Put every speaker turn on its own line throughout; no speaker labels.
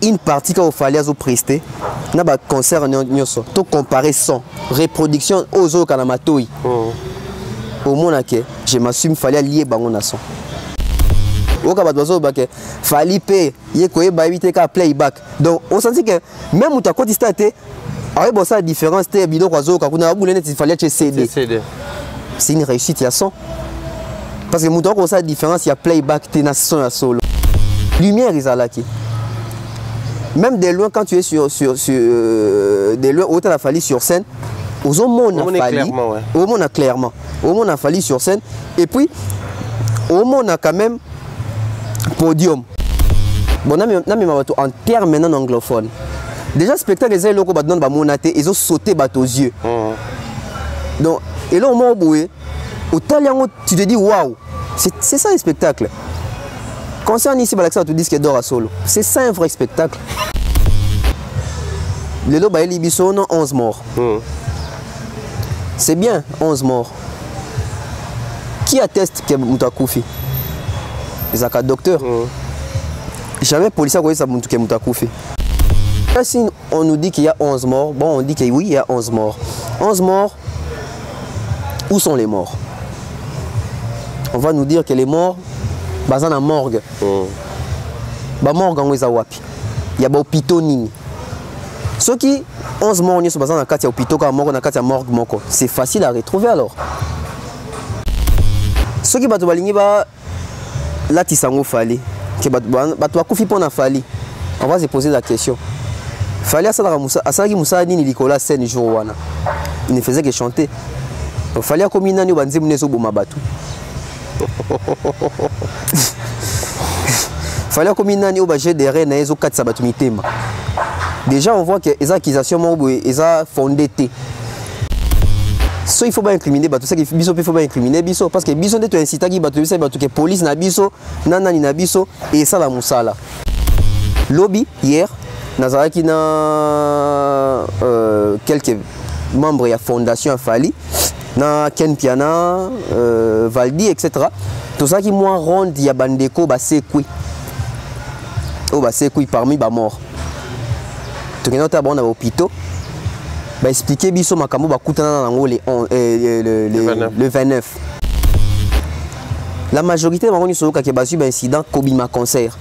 une partie qu'il fallait prester. Na ba concert nyoso to comparer son reproduction aux autres kanamatoi. Au moins que je m'assume fallait lier bango na son. Oka ba dozo ba que fallait payer ye ko e ba éviter ka playback. Donc on sentit que même ou ta côté state avec bon ça différence te bido kwa zo ka kuna boule net il fallait que CD. C'est une réussite ya son. Parce que mouton comme ça différence il y a playback te na son à solo. Lumière ils là qui. Même de loin, quand tu es de loin, où tu as fallu sur scène, aux hommes on a fallu, au monde a clairement, au monde a fallu sur scène, et puis au monde a quand même podium. Bon, en termes maintenant anglophones. Déjà, spectacle les locaux battent dans monaté, ils ont sauté aux yeux. Donc, et là au moment où tu te dis waouh, c'est ça le spectacle. Concernant ici, Balaxa, tu dis que d'or à solo. C'est ça un vrai spectacle. Le lot Baïli Bisso, 11 morts. C'est bien, 11 morts. Qui atteste que Moutakufi? Les accords docteurs. Jamais policier a ça que Moutakufi. Si on nous dit qu'il y a 11 morts, bon, on dit que oui, il y a 11 morts. 11 morts, où sont les morts? On va nous dire que les morts, dans la morgue. La morgue, il y a des hôpitaux. Ceux qui 11 morts sont dans un hôpital, c'est facile à retrouver alors. Ceux qui sont là, ils sont fallés. On va se poser la question. Fallait à ça qui Moussa Nini Nicolas Sen jour il ne faisait que chanter. Il fallait comme une année banzé mnezo bomabatu. Fallait comme une année au budget des reines et aux 4 sabatumitema. Déjà on voit que les accusations sont fondées. So il faut pas incriminer tout ça qu'il faut pas incriminer biso parce que biso de incita qui batu ça que police na biso nana ni na biso et ça la musala. Lobby hier Nazaraki na quelques membres de la fondation Fali na Ken Piana Valdi etc. Tout ça qui moi ronde ya bandeko basekui. Oh basekui parmi ba mort. Tout que ta bonne hôpital. Bah expliquer biso makambo bakutana nango le 29. La majorité de maroni soka ke basu ba incident kobima concert.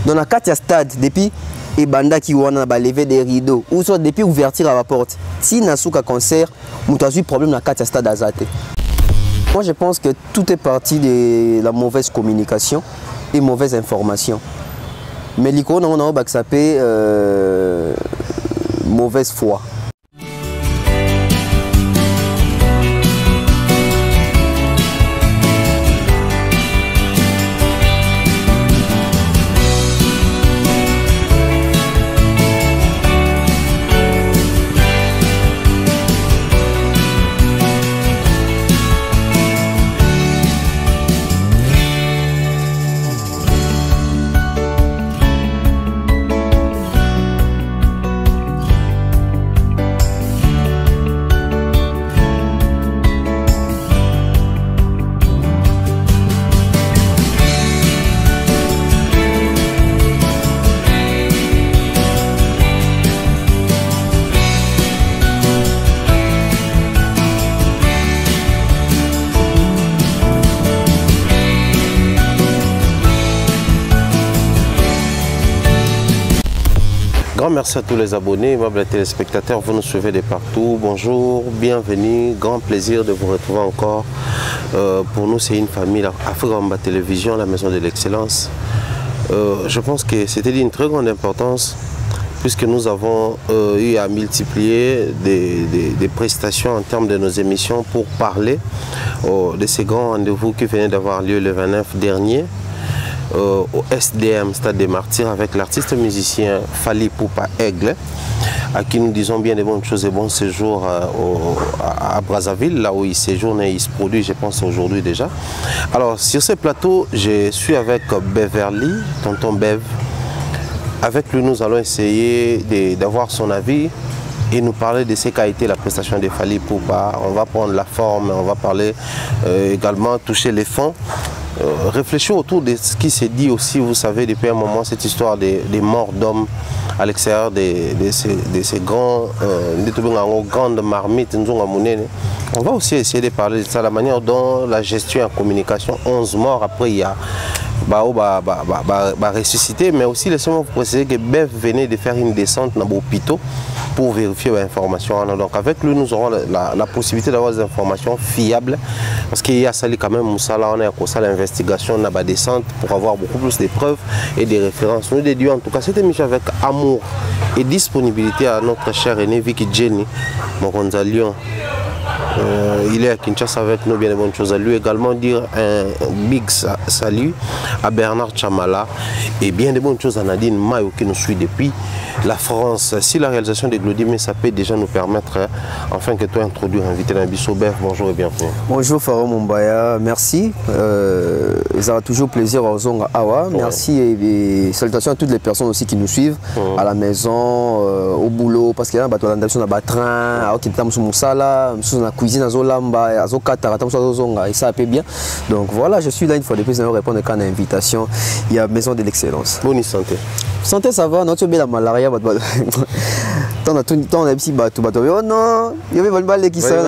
Dans la 4 stade depuis et banda qui wana ba lever des rideaux ou soit depuis ouverture à la porte. Si na souka concert, mutazu problème na 4 stade azate. Moi je pense que tout est parti de la mauvaise communication et mauvaise information. Mais l'icône on a baksapé mauvaise foi.
Grand merci à tous les abonnés, les téléspectateurs, vous nous suivez de partout. Bonjour, bienvenue, grand plaisir de vous retrouver encore. Pour nous, c'est une famille, Africa Télévision, la maison de l'excellence. Je pense que c'était d'une très grande importance puisque nous avons eu à multiplier des prestations en termes de nos émissions pour parler de ces grands rendez-vous qui venaient d'avoir lieu le 29 dernier. Au SDM, Stade des Martyrs, avec l'artiste musicien Fali Poupa Aigle, à qui nous disons bien des bonnes choses et bons séjours à Brazzaville, là où il séjourne et il se produit, je pense, aujourd'hui déjà. Alors, sur ce plateau, je suis avec Beverly, tonton Bev. Avec lui, nous allons essayer d'avoir son avis et nous parler de ce qu'a été la prestation de Fali Poupa. On va prendre la forme, on va parler également, toucher les fonds. réfléchir autour de ce qui s'est dit aussi, vous savez, depuis un moment, cette histoire des morts d'hommes à l'extérieur de ces grandes marmites. On va aussi essayer de parler de ça, la manière dont la gestion en communication, 11 morts, après il y a ressuscité, mais aussi laissez-moi vous préciser que Bev venait de faire une descente dans l'hôpital pour vérifier l'information. Donc avec lui, nous aurons la possibilité d'avoir des informations fiables, parce qu'il y a sali quand même Moussala, on a commencé l'investigation, on a la descente pour avoir beaucoup plus de preuves et des références. Nous dédions en tout cas cette émission avec amour et disponibilité à notre cher aîné Vicky Jenny Mokonza Lyon. Il est à Kinshasa avec nous, bien de bonnes choses à lui. Également dire un big salut à Bernard Chamala et bien de bonnes choses à Nadine Mayo qui nous suit depuis la France. Si la réalisation de Glody, mais ça peut déjà nous permettre, enfin que toi introduire, inviter un Bissobert. Bonjour et bienvenue.
Bonjour Pharaon Mumbaya, merci. Ça a toujours plaisir à Ozonga Awa. Merci et salutations à toutes les personnes aussi qui nous suivent à la maison, au boulot, parce qu'il y a un train, à Moussala, la cuisine à Zolamba, à Zokata, et ça peut bien. Donc voilà, je suis là une fois de plus pour répondre à une invitation. Il y a Maison de l'Excellence.
Bonne santé.
Santé, ça va, notre bien la malaria. Tant on a un petit bateau, oh non, il y avait une balle qui sort.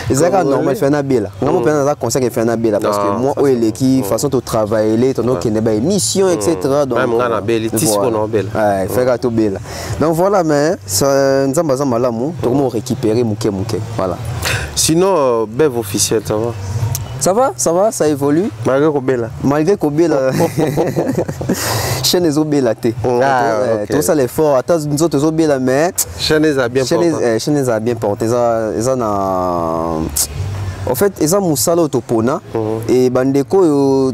C'est ça normal, fait un bel. On peut un conseil qui fait un bel parce que moi, l'équipe, façon de travailler, ton qui n'est pas émission, etc. Donc,
même on a bel,
ouais, fait gâteau bel. Donc voilà, mais ça nous avons mal à nous, tout le monde récupérer mouké. Voilà.
Sinon, Bev officiel, ça va?
Ça va, ça évolue.
Malgré Kobela.
Malgré Kobela. Chaîne est obéla. Tout ça l'effort. Attends, nous autres obéla, mais.
Chaîne est bien portée.
Chaîne est bien portée. En fait, ils ont Moussala au Topona. Et Bandeko,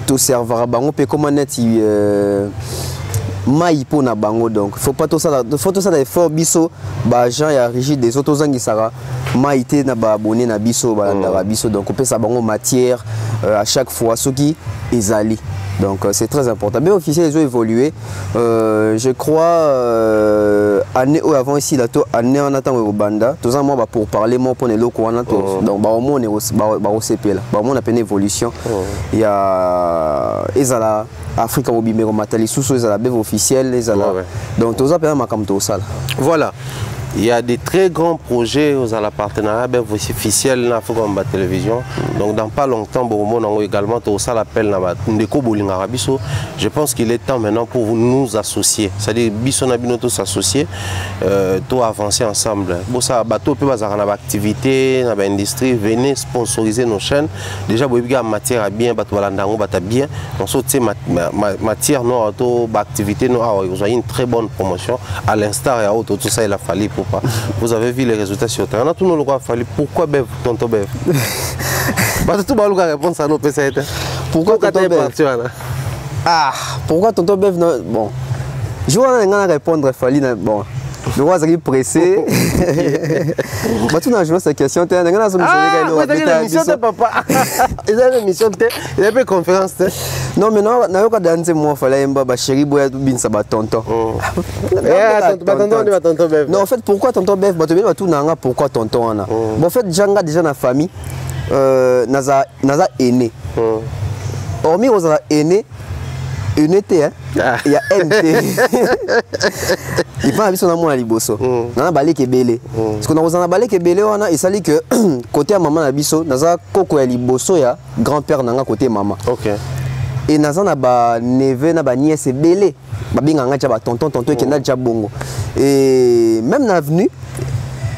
tu servera bango, peut comment net. Maïpo na bango donc faut pas tout ça d'effort biso ba gens ya rigide des autres zangi sara maïté na ba abonné na biso ba ndara biso donc on peut ça bango matière à chaque fois ce qui ezali donc c'est très important. Mais officiels ils ont évolué je crois année avant ici là année en attend au banda tous en moi pour parler moi pour les locaux on attend donc ba au moins ba au CP là ba on a peine évolution il y a ezala Afrique au Bimero Matali sous la Bev officielle les donc tous ça ma comme tout ça. Voilà.
Il y a des très grands projets aux la partenariat Bev officiel na Afrique en télévision. Donc dans pas longtemps bon également tout ça l'appel na ndeko bolinga rabiso. Je pense qu'il est temps maintenant pour nous associer. C'est-à-dire biso na bino tous associer tout avancer ensemble. Bon ça bateau peut bazar na activité na industrie venez sponsoriser nos chaînes. Déjà boyebi ga matière à bien bato balandango bata bien. Donc ça c'est matière non auto activité non vous avez une très bonne promotion à l'instar et à auto tout ça il a fallu pour pas. Vous avez vu les résultats sur terrain. On a tout le droit fallu. Pourquoi Bev, tonton Bev? Parce que tout le monde répond à nos PC.
Pourquoi tonton Bev? Ah, pourquoi tonton Bev? Bon, je vais répondre fallu. Bon, je vais pressé. Bah tu n'as joué cette question. Tu as une
émission de papa. Il a une émission de. Il a une conférence.
Non mais non, na yoka danser moi fallait mba chéri boya bin ça ba tonton.
Tonton Bev.
Non en fait pourquoi tonton Bev ba to bien tout nanga pourquoi tonton ana. Bon en fait janga déjà na famille naza aîné. Hormis aux aîné unité hein. Il y a NT. Il va aviser na moi liboso. Na balé belé. Parce que na ozana balé belé wana il sali que côté à maman na biso naza koko ya liboso ya grand-père nanga côté maman.
OK.
Et nazana ba neve na ba nièce belé ba binganga cha ba tonton qui na cha bongo et même na avenue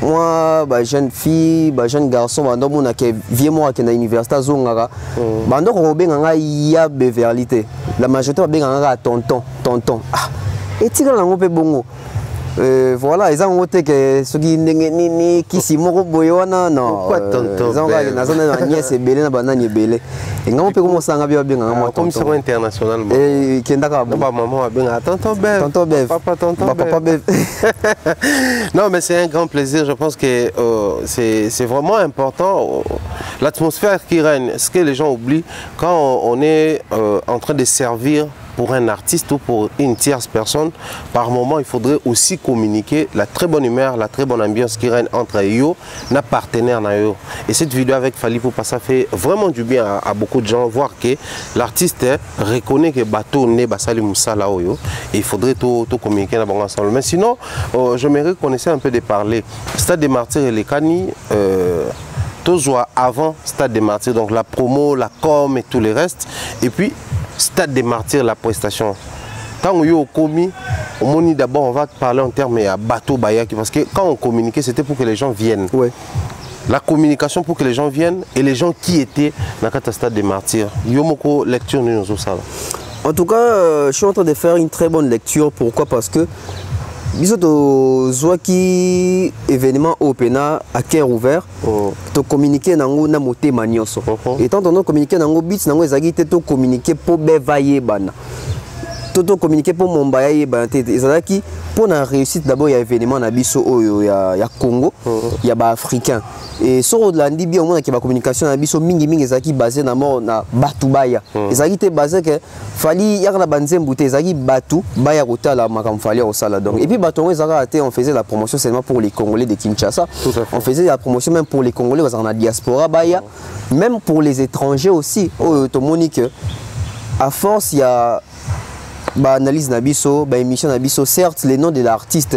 moi ba jeune fille ba jeune garçon ba ndo mona ke vieux moi qui na université zongara ba ndo ko benganga ya beverlité la majorité ba benganga tonton ah et tira na ngope bongo voilà ils ont voté que ceux qui ni qui si moko boyona non
pourquoi tonton
ils ont gagné na nièce belé na banani belé et ngamo pe comme ça ngabia benga ngamo
comme c'est international
et kendaka
ba maman va benga tonton Bev
papa Bev
non mais c'est un grand plaisir je pense que c'est vraiment important l'atmosphère qui règne ce que les gens oublient quand on est en train de servir pour un artiste ou pour une tierce personne, par moment, il faudrait aussi communiquer la très bonne humeur, la très bonne ambiance qui règne entre eux, nos partenaires. Et cette vidéo avec Fally Ipupa, ça fait vraiment du bien à beaucoup de gens, voir que l'artiste reconnaît que bateau n'est pas sali moussala et il faudrait tout communiquer ensemble. Mais sinon, j'aimerais qu'on essaie un peu de parler. Stade des Martyrs et les Cani, avant Stade des Martyrs, donc la promo, la com et tout le reste. Et puis, Stade des Martyrs, la prestation. Quand on est commis, d'abord on va parler en termes de bateau bayaki, parce que quand on communiquait, c'était pour que les gens viennent.
Ouais.
La communication pour que les gens viennent et les gens qui étaient dans le Stade des Martyrs. Yomoko lecture nous
En tout cas, je suis en train de faire une très bonne lecture. Pourquoi? Parce que biso qui événement opena à cœur ouvert to communiquer nango na motema nyonso et tant on communiquer nango bits nango ezaki te to communiquer pour bevaye bana to communiquer pour mombaya yebana te ezalaki pour na réussite d'abord il y a événement na biso oyo ya Congo il y a ba africain et sur la Libye au moins qui ba communication na biso mingi ezalaki basé na mort na batubaya ezalaki te basé que Fally yaka na banzembu te ezalaki batu baya kotala makam Fally au sala donc et puis batongo ezalaki on faisait la promotion seulement pour les Congolais de Kinshasa, on faisait la promotion même pour les Congolais dans la diaspora baya, même pour les étrangers aussi to monique à force il y a analyse Nabiso, émission Nabiso, certes les noms de l'artiste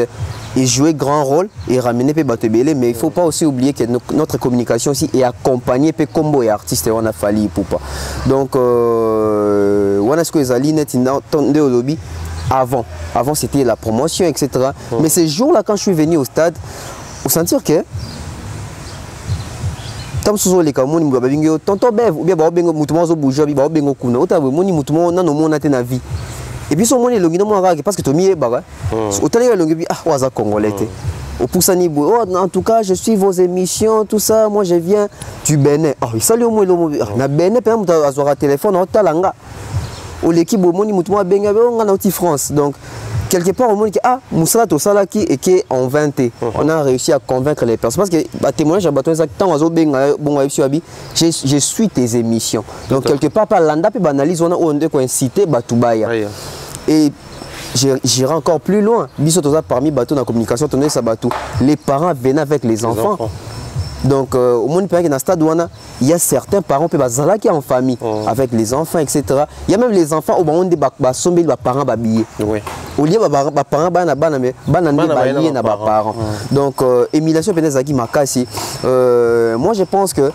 et jouer grand rôle et ramener pe batebele, mais il faut pas aussi oublier que notre communication aussi est accompagnée pe combo et artiste on a Fally Ipupa. Donc on a ce que les alines au lobby avant c'était la promotion etc. Mais ces jours là quand je suis venu au stade, au sentir que tam soso les kamoni mba bingo tonton bev ou bien ba bengo mutumo zo bouger ba bengo kuna ota moni mutumo na no mona te na vie. Et puis, son monnaie, parce que tu m'y es barré. Autant il ah, waza congolais. Au Poussani, en tout cas, je suis vos émissions, tout ça. Moi, je viens du Bénin. Ah, il salut au moins le Bénin, par exemple, tu as un téléphone, au Talanga. Au l'équipe, au monde, tu as Benga, on a France. Donc, quelque part, au monde, ah, Moussa, tout ça là qui est en 20. On a réussi à convaincre les personnes. Parce que, témoignage, je suis tes émissions. Donc, quelque part, par l'anda, puis analyse, on a incité Batubaya. Et j'irai encore plus loin. Parmi bateaux dans la communication, les parents venaient avec les enfants. Donc, au monde dans le stade, il y a certains parents qui sont en famille avec les enfants, etc. Il y a même les enfants au moment où les parents sont habillés. Au lieu de parents parents. Donc, émulation Zaki Makasi. Moi, je pense que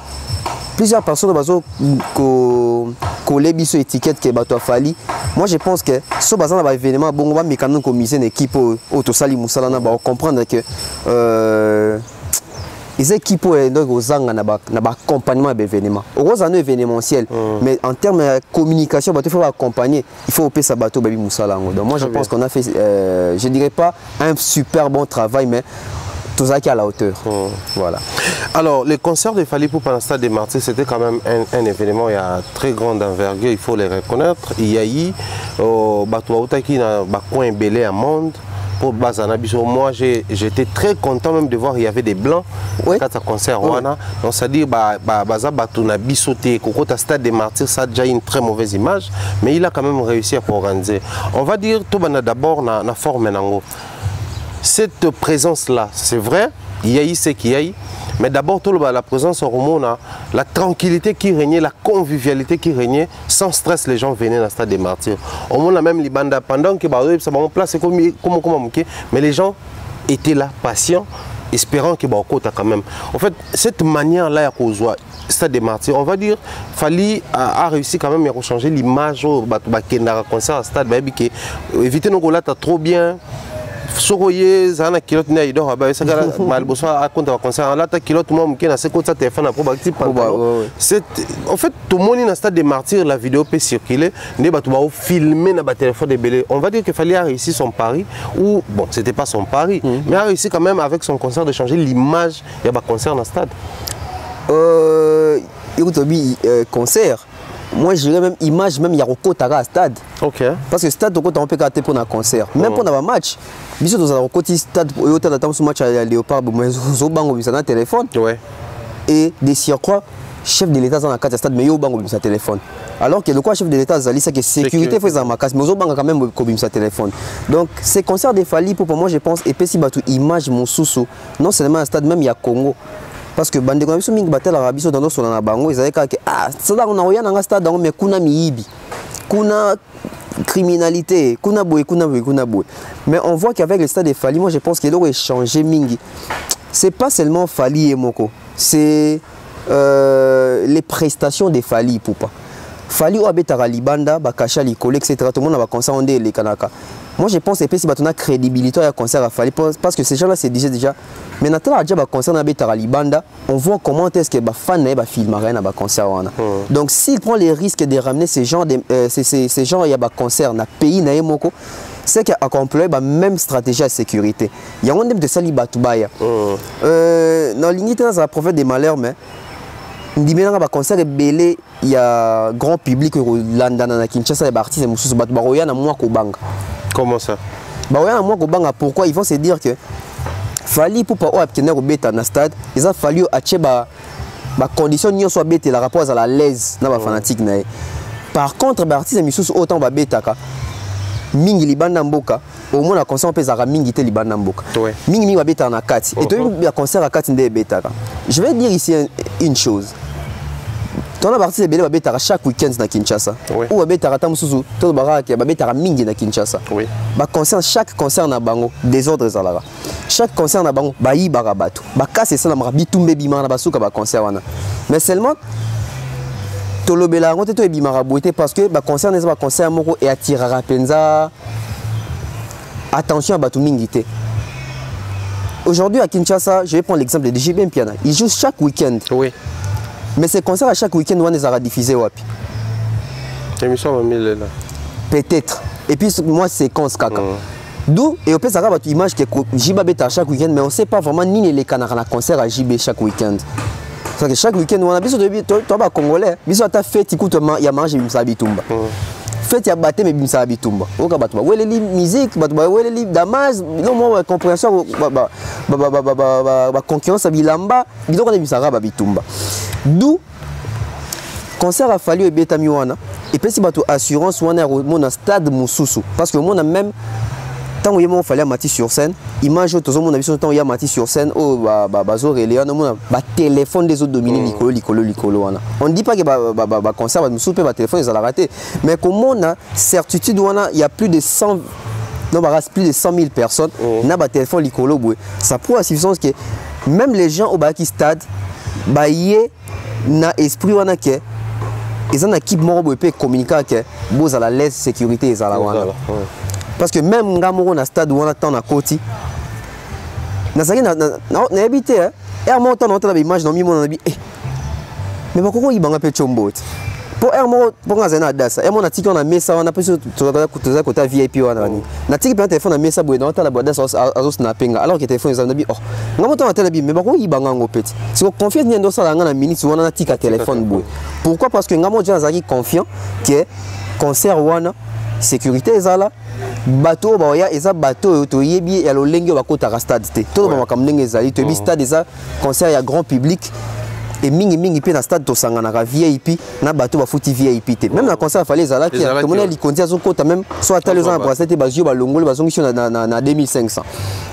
plusieurs personnes ont collé biso étiquette que bato Fally. Moi je pense que ce bazan na événement bon va mécanique commissionner une équipe au to sali musala na ba comprendre que les équipes donc aux anga na ba accompagnement d'événements. Aux années événementiel mais en termes de communication bato faut accompagner, il faut opérer sa bateau baby musala. Donc moi je pense qu'on a fait je dirais pas un super bon travail mais tout ça qui est à la hauteur. Voilà.
Alors, les concerts de Fally Ipupa dans le Stade des Martyrs, c'était quand même un événement, il y a très grande envergure, il faut les reconnaître. Il y a eu Batouaouta qui a un coin belé à monde. Pour Bazanabiso, moi j'étais très content même de voir qu'il y avait des blancs quand ça concert. Donc ça dit Baza Batuna Bisoté, Kokota Stade des Martyrs, ça a déjà une très mauvaise image, mais il a quand même réussi à organiser. On va dire tout d'abord la forme nango. Cette présence-là, c'est vrai, il y a eu ce qu'il y a eu, mais d'abord, la présence au Romona, la tranquillité qui régnait, la convivialité qui régnait, sans stress, les gens venaient dans le Stade des Martyrs. Au monde, même les bandes, pendant que ça va en place, mais les gens étaient là, patients, espérant que quand même. En fait, cette manière-là, Stade des Martyrs, on va dire, Fally a réussi quand même à changer l'image au concert à Stade, éviter nos gars trop bien. Soroye zana kilote na idor ba ça mal bossa à compte concert là ta kilote moi qui na c'est comme ça téléphone proactif c'est en fait tout le monde dans le Stade des Martyrs la vidéo peut circuler ne ba tout ba filmer na ba téléphone de belé on va dire que Fally a réussi son pari ou bon c'était pas son pari mais a réussi quand même avec son concert de changer l'image il y a ba concert dans le stade
concert. Moi, je dirais même image, même il y a un Tara stade. Parce que stade, on peut garder pour un concert. Même pour un match. Bisous dans un côté stade, il y a un match à Léopard, mais ils ont un téléphone. Et des surcroît, chef de l'État dans la carte stade mais yo bango sa téléphone. Alors que le quoi chef de l'État zali c'est que sécurité fait ma casse mais aux bango quand même comme sa téléphone. Donc ces concerts de Fally pour moi je pense et puis si batu image mon sous non seulement un stade même il y a Congo. Parce que bande ko biso mingi batela rabiso dans nos na bango ils avaient que ah ça là on a rien dans stade mais kuna miibi. Kuna criminalité, kuna boy. Mais on voit qu'avec le stade de Fally, moi je pense qu'il aurait changé mingi. C'est pas seulement Fally et Moko, c'est les prestations de Fally Poupa. Fally ou abetara libanda, bakasha likole, etc. Tout le monde va concert ondé les kanaka. Moi je pense que si on a crédibilité à concert à Fally parce que ces gens-là c'est déjà. Mais maintenant déjà concert na betara libanda, on voit comment est-ce que ba fan na ba filmer na ba concert wana. Donc s'il prend les risques de ramener ces gens ces gens il y a ba concert na pays na Moko, c'est qu'il a accompli la même stratégie de sécurité. Il y a un de sali batubaya. Dans l'unité dans la prophète des malheurs mais il y concert belé il y a grand public au London na Kinshasa et artistes mususu batubaroya na moi ko banga.
Comment ça?
Baroya na moi ko banga pourquoi ils vont se dire que Fally pour pas obtenir au bêta na stade, ils a fallu acheter ba condition ni soit bêta la rapport à la l'aise na ba fanatique na. Par contre ba artistes mususu autant ba bêta ka mingi libanda mboka au moins la concert pesa mingi te libanda mboka. Mingi ba bêta na kati et toi la concert à kati ndé bêta ka. Je vais dire ici une chose. Ton parti c'est belé babetara chaque week-end na Kinshasa. Ou babetara tamusuzu, to baraka babetara mingi na Kinshasa. Oui. Ba concert chaque concert na bango désordre zalara. Chaque concert na bango bayi barabatu. Ba casse ça na mabitumbe bima na basuka ba concert wana. Mais seulement tolobela ngote to ebimara boité parce que ba concert n'est pas concert moko et attirera penza attention à batu mingi te. Aujourd'hui à Kinshasa, je vais prendre l'exemple de JB Piana. Il joue chaque week-end. Oui. Mais ces concerts à chaque week-end, on les a diffusés.
L'émission là.
Peut-être. Et puis moi, c'est quand ce caca. D'où, et au plus, ça va votre image que JB est à chaque week-end, mais on ne sait pas vraiment ni les canards à concert à JB chaque week-end. Parce que chaque week-end, on a besoin de toi, Congolais, besoin de fait, il y a mangé une sabitumba. Fait, il y a battu, mais une sabitumba. On a battu. Ouais, les musique, ouais, les damas, non, moi, compréhension, concurrence à Bilamba, il doit y avoir une sabitumba. D'où concert a fallu et bêta miwana et puis si bato assurance on a mon stade mususu parce que mon a même tant où il m'a fallu mati sur scène image tout mon avis temps il y a mati sur scène oh bazo relé on a ba téléphone des autres dominés licolo wana on dit pas que ba concert ba mususu ba téléphone ils ont raté mais comme on a certitude wana il y a plus de 100 non bah plus de 100 000 personnes na ba téléphone licolo boué ça prouve à suffisance que même les gens au baki stade ba yé na esprit wana ke ils ont une équipe moro peut communiquer que boz à la l'aise sécurité ils ala wana parce que même ngamoro na stade wana tant na koti na saki na habité et à mon temps on a image dans mi mon abi mais bakoko ibanga pe chombo pour ermo pour ngazena dasa ermo na tiki on a mesa wana peso toza kota VIP wana ni na tiki pe téléphone na mesa boy dans la boîte azo snapping alors que téléphone ils ont dit oh ngamo to tele bi mais bako ibanga ngo petit si ko confiance ni ndo sala nga na minute wana na tika téléphone boy pourquoi parce que ngamo déjà zaki confiant que concert wana sécurité ezala bateau ba ya eza bateau to yebi ya lolenge ba kota ka stade te to ba makamndenge ezali to bi stade eza concert ya grand public. Et mingi pe na stade to sangana ka VIP na bateau ba futi VIP te même na concert fallait zala ki to mona li konti azo kota même soit tellement za bracelet ba zio ba longolo ba zongi na 2500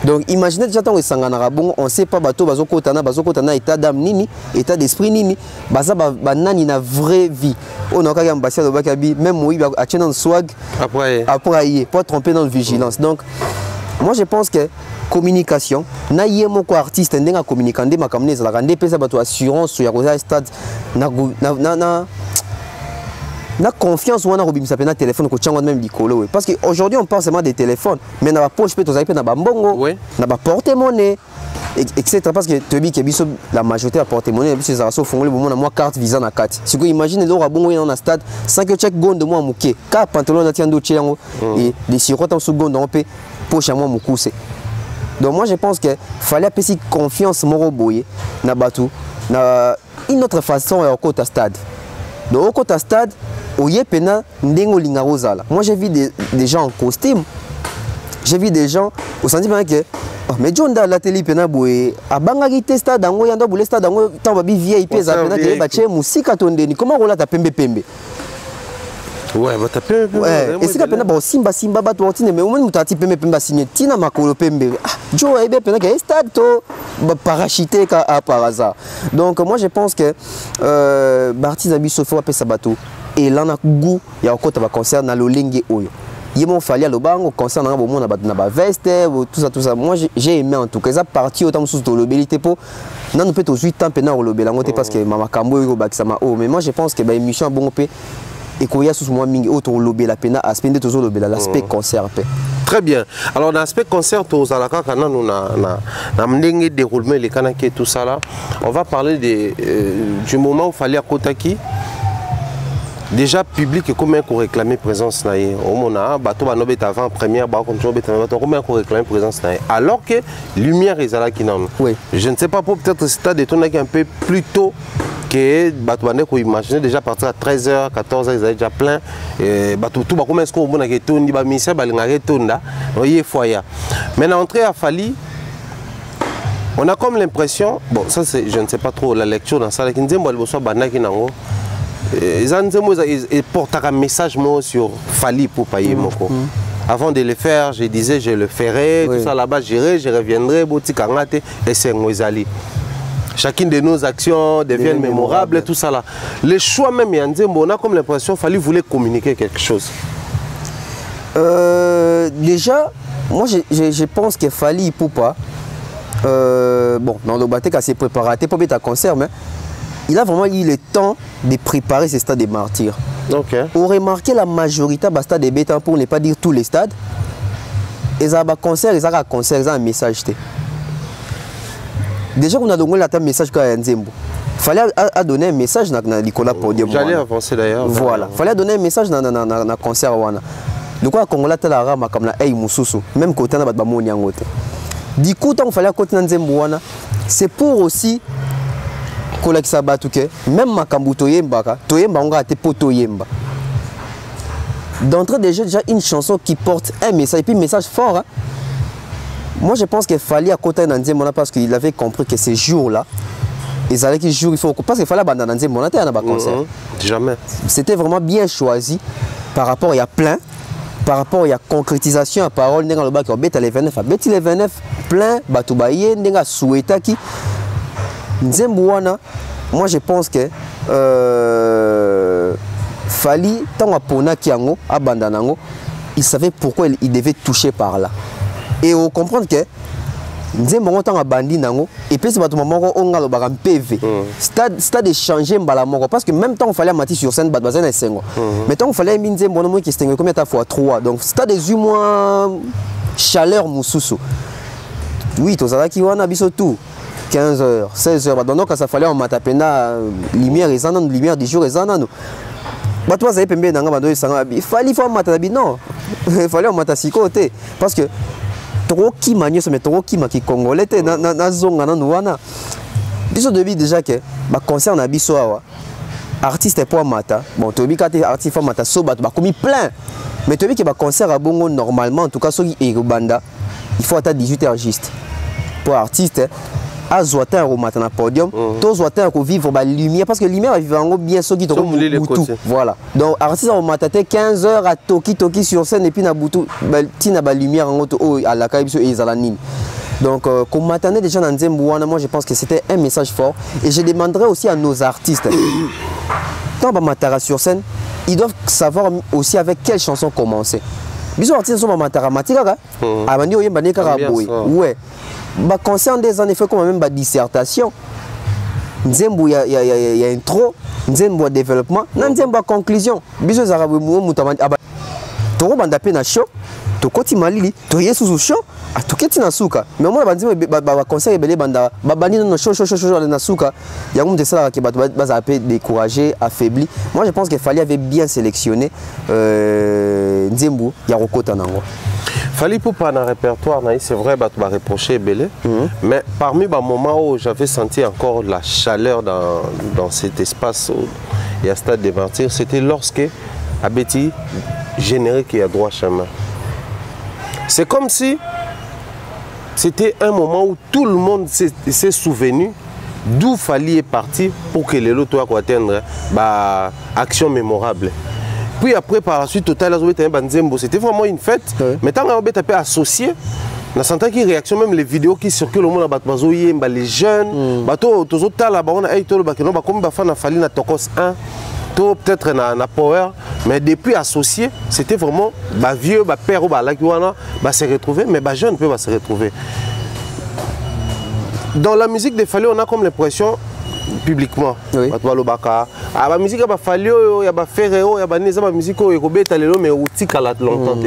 donc imaginez déjà tant sangana ka bon on sait pas bateau ba zo kota na état d'âme nini état d'esprit nini baza ba nani na vraie vie on a ka ambassadeur ba kabi même moi a tient dans swag après pas tromper dans la vigilance donc moi je pense que communication na yemo ko artiste ndenga communiquer ndema kamne za rande pesa bato assurance ya koza stade na confiance wana robimisa pena téléphone ko tchangwa même likolo parce que aujourd'hui on parle seulement des téléphones mais na ba poche pe to za pe na ba mbongo na ba porte-monnaie etc parce que tobi ke biso la majorité à porte-monnaie biso za so fongole bon na moi carte visa na carte si ko imagine do rabongo na stade sans que check gonde moi muke ka pantalon na tiando tchengo et les sirotas seconde on peut poche à moi mukuse. Donc moi je pense qu'il fallait appeler confiance moro boye na batu na une autre façon au côté stade. Donc au côté stade au yepena ndengo lingaro zala. Moi j'ai vu des gens en costume. J'ai vu des gens au senti que mais John da la télé pena boye abanga ki testa dango yanda bule stade dango tamba bi VIP za pena télé ba che musika tondeni comment rola ta pembe pembe
ouais ba ta pembe
ouais et c'est que pena ba simba ba to tine mais au moins mutati pembe pembe signé tina makolo pembe Jo ebe pena que stade to parachuté ka à par hasard donc moi je pense que Barty Zabi Sofo apé sabato et là na goût ya okota ba concert na lolenge oyo il m'a fallu le banc concernant le monde na ba veste tout ça moi j'ai aimé en tout cas ça parti autant sous de l'obélité pour non peut aux 8 ans pena relobé la parce que mama kambo yo bakisama oh mais moi je pense que ba émission bon pe et qu'il y a sous moi mingi auto lobé la pena aspect de toujours lobé l'aspect concert pe.
Très bien. Alors l'aspect concert aux alaka kana nous na mndenge déroulement les kanaki tout ça là on va parler du moment où fallait à Kotaki. Déjà public et combien qu'on réclamait présence naïe au mona bateau ba nobet avant première ba comme nobet combien qu'on réclamait présence naïe alors que lumière est là qui non
oui
je ne sais pas pour peut-être c'est des tournages un peu plus tôt que bateau ba qu'on imaginait déjà partir à 13h 14h ils avaient déjà plein et bateau tout ba comment est-ce qu'on mona que tourne ba ministère ba ngare tourna voyez foyer maintenant entrée à Fali on a comme l'impression bon ça c'est je ne sais pas trop la lecture dans ça qui nous dit moi le soir bana qui nango ils portent un message sur Fali pour payer mon corps. Avant de le faire, je disais je le ferai, oui. Tout ça là-bas, j'irai, je reviendrai, et c'est Ngozali. Chacune de nos actions devient mémorable, tout ça là. Le choix même, on a comme l'impression qu'il fallait voulait communiquer quelque chose.
Déjà, moi je pense que Fali Poupa, bon, dans le bâtiment, c'est préparé pour mettre un concert, mais il a vraiment eu le temps de préparer ces stades des martyrs.
Okay.
On remarquait la majorité des stades des bêta pour ne pas dire tous les stades. Ils ont un concert, ils ont un concert, ils ont un message. Déjà qu'on a donné un message à Nzembo. Il fallait donner un message dans le podium.
J'allais avancer d'ailleurs.
Voilà. Il fallait donner un message dans le concert. Donc on Congolais a la rame comme la Hey Moussousou, même côté na ba moniangote. Du coup tant fallait côté Nzembo wana, c'est pour aussi même Makambu Toyemba, Toyemba on a été Toyemba. D'entrée déjà une chanson qui porte un message et puis un message fort. Hein. Moi je pense qu'il fallait à côté d'Anzemona parce qu'il avait compris que ces jours-là, ils allaient qu'ils jouent, il faut parce qu'il fallait abandonner Anzemona à un concert.
Jamais.
C'était vraiment bien choisi par rapport il y a plein. Par rapport à la concrétisation à parole, dans le bac, les 29, les 29, plein, Batoubaye, Nenga Souetaki. Nzembouana, moi je pense que Fali, tant à Pona Kiango, à Bandanango, il savait pourquoi il devait toucher par là. Et on comprend que Nzembouana tant à Bandinango, et puis c'est pas tout le moment on a le baram PV. Stade échangé Mbalamoko, parce que même temps il fallait mater sur scène, Badbazen et Sengo. Mais tant il fallait Nzembouana qui s'était combien de fois 3. Donc stade des moins chaleur Moussoussou. Oui, tout ça qui on a biso tout. 15h, 16h, donc ça fallait en matapena lumière et zanan, lumière du jour et zanan. Bah toi ça y est pembe nanga bando sanga il fallait faire matabi non. Il fallait en matasikote parce que trop qui manie mais trop qui maki congolais na zonga na nuana. Biso début déjà que ba concert na biso awa. Artiste pour mata. Bon tobi kate artiste pour mata so ba commis plein. Mais tobi que ba concert à bongo normalement en tout cas so et banda il faut attendre 18h juste. Pour artiste à Zouatin au matin podium, tous Zouatin pour vivre la lumière parce que la lumière va vivre bien ceux qui te tout. Voilà. Donc artiste au matin 15h à Toki sur scène et puis na Boutou, tina ba lumière en auto à la Kaibso et Zalanine. Donc comme matin déjà dans Nzembouana, moi je pense que c'était un message fort et je demanderais aussi à nos artistes quand ba matara sur scène, ils doivent savoir aussi avec quelle chanson commencer. Bisous artistes sont matara matika abandi oyemba ne kaka boy. Ouais. Bah, concernant des années, il faut quand même une dissertation. Nzembo, il y a intro, Nzembo développement, Nzembo conclusion. Bisous arabes, moutamani, toro bandapé na show, to koti malili, to yesu show, a to keti na suka. Mais moi, ba conseil belé banda, babani no show na suka. Il y a un de ça qui va décourager, affaibli. Moi, je pense qu'il fallait avait bien sélectionné Nzembo, Yaroko Tanango.
Fali pour pas un répertoire, c'est vrai, tu vas reprocher Belé, mais parmi les moments où j'avais senti encore la chaleur dans cet espace où il y a Stade des Martyrs, c'était lorsque Abeti générique et à droit chemin. C'est comme si c'était un moment où tout le monde s'est souvenu d'où Fally est parti pour que les lots soient atteindre action mémorable. Puis après, par la suite, Total c'était vraiment une fête. Mais tant qu'on a associé, on a senti qu'il y a réaction, même les vidéos qui circulent au monde, les jeunes, peut-être na Power, mais depuis associé, c'était vraiment vieux, père, se retrouver, mais jeunes peuvent se retrouver. Dans la musique de Fally, on a comme l'impression publiquement. Oui. La musique a Fally, il y a Ferrero, il y a la musique longtemps.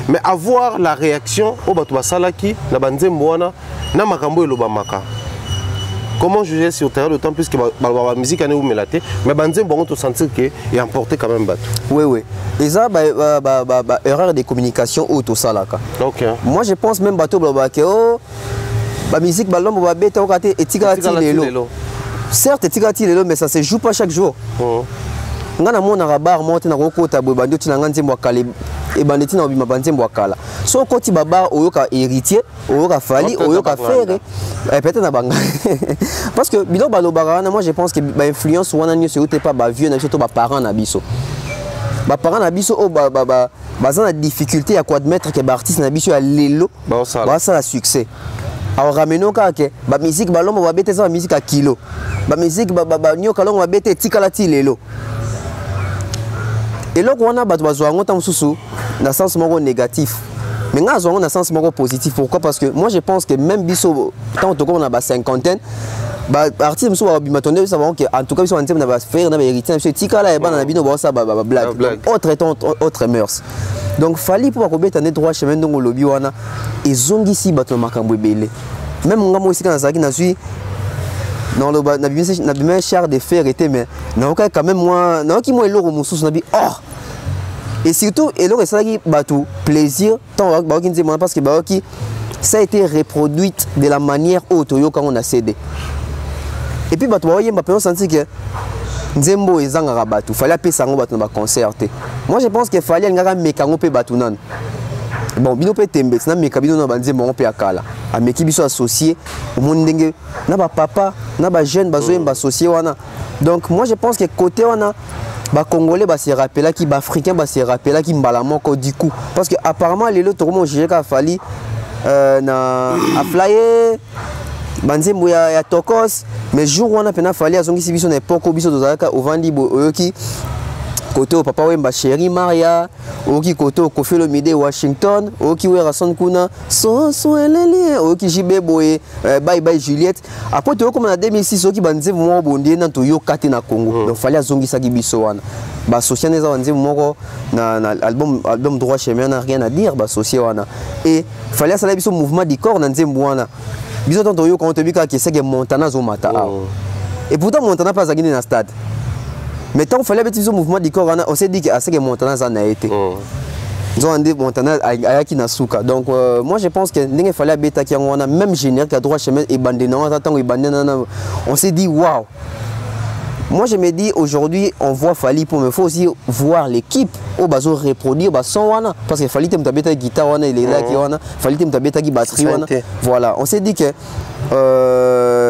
Mais avoir la réaction au Salaki, la Banzemboana, na Makambo et Lobamaka. Comment juger sur terrain, d'autant plus que la musique est mélangée, mais Banzembo, on sentir qu'il est emporté quand même.
Oui, oui. Et ça, erreur de communication au Salaka.
Ok.
Moi, je pense même que la musique, certes, mais ça ne se joue pas chaque jour. On a un bar, on a un so koti baba oyoka héritier oyoka Fally oyoka frère peut-être parce que bilo balobara moi je pense que ba influence wana nyo c'est pas vieux na surtout ba parents na biso bazana difficulté à admettre que ba artiste na biso ya lelo ba ça la succès. Alors ramenons ka ke ba musique balombo ba bete ça musique à kilo ba musique ba nyoka longo ba bete tikala ti lelo. Et là, on a un sens négatif. Mais on a un sens positif. Pourquoi? Parce que moi, je pense que même biso, tant qu'on a 50aine, artiste en tout cas, ils sont en train de faire un héritage. Autre mœurs. Donc, Fally pour que tu droit chemin dans le lobby, ils ont ici battu Makambo belé. Même moi aussi, quand je suis non, le char de fer était, mais quand même moi, qui moi l'eau moussous, et surtout, et l'eau c'est bateau plaisir, tant parce que ça a été reproduit de la manière auto quand on a cédé. Et puis bateau, on senti que Nzembo et Zangara bateau, fallait appeler ça bateau dans concerté. Moi je pense qu'il fallait un mécano pe bateau nan. Bon, bino peut tembe, c'est un mécano dans Nzembo on peut akala. A meki biso associé au monde ndenge na ba papa na ba jeune bazoye ba associé wana. Donc moi je pense que côté wana ba congolais ba se rappela ki ba africain ba se rappela ki mbala moko du coup parce que apparemment les autres comment j'ai ka Fally na a flyer banzembo ya tokos mais jour wana pena Fally azongi biso na époque biso tozalaka ovandi oyoki côté au papa Wemba chéri Maria oki côté au Koffi Olomide Washington oki Werason kuna so eleli oki JB Boye bye bye Juliette après to comme en 2006 oki banze mo bondie na to yo kati na Congo donc Fally azongisa ki biso wana ba associé neza banze moko na album droit chemin n'a rien à dire ba associé wana et Fally asala biso mouvement du corps na nzembo wana biso to yo quand to bika ki seke Montana zo mata et pourtant Montana pas agini na stade. Mais tant qu'il fallait mettre ce mouvement du corps, on s'est dit que Montana en a été. Ils ont dit Montana Ayaki Nasuka. Donc moi je pense qu'il fallait bêta qui a même générique à droit chemin et bandé on s'est dit waouh. Moi je me dis aujourd'hui on voit Fally pour me faut aussi voir l'équipe au bazo reproduire son wana parce que Fally t'aime ta bêta guitare wana il est là qui wana Fally t'aime ta bêta qui batterie wana. Voilà, on s'est dit que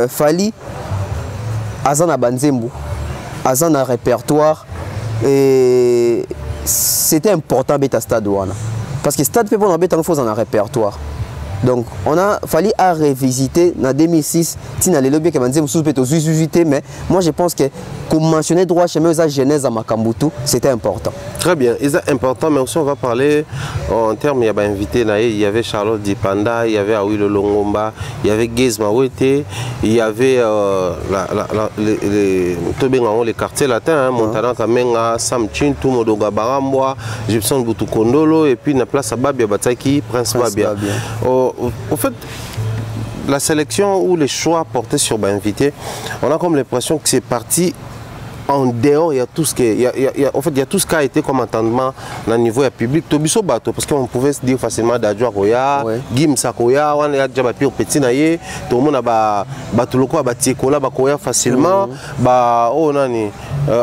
Fally Azana Banzembo Azan un répertoire et c'était important bêta stade wana parce que stade peut pas bêta faut un répertoire donc on a Fally à revisiter en 2006 tina les lobby que banzem sous peut susciter mais moi je pense que comme mentionner droit chemin aux genèse à Makambutu c'était important.
Très bien, c'est important mais aussi on va parler en termes il y a invité il y avait Charlotte Dipanda, il y avait Awilo Longomba, il y avait Gez Mawete, il y avait les quartiers latins, Montana Kamenga, Sam Chintu, Modoga Barambwa, Gibson Boutoukondolo et puis na place à Babia Bataki, Prince Babia. En fait, la sélection ou les choix portés sur invité, on a comme l'impression que c'est parti en dehors, il y a tout ce qui en fait, il y a tout ce qui a été comme entendement au niveau public. Tobiso bateau parce qu'on pouvait se dire facilement d'adjoint Roya, Gim Sakoya, on a déjà pire petit naïe, tout le monde a bateau loco, batiekola, bakoya facilement, oh nani,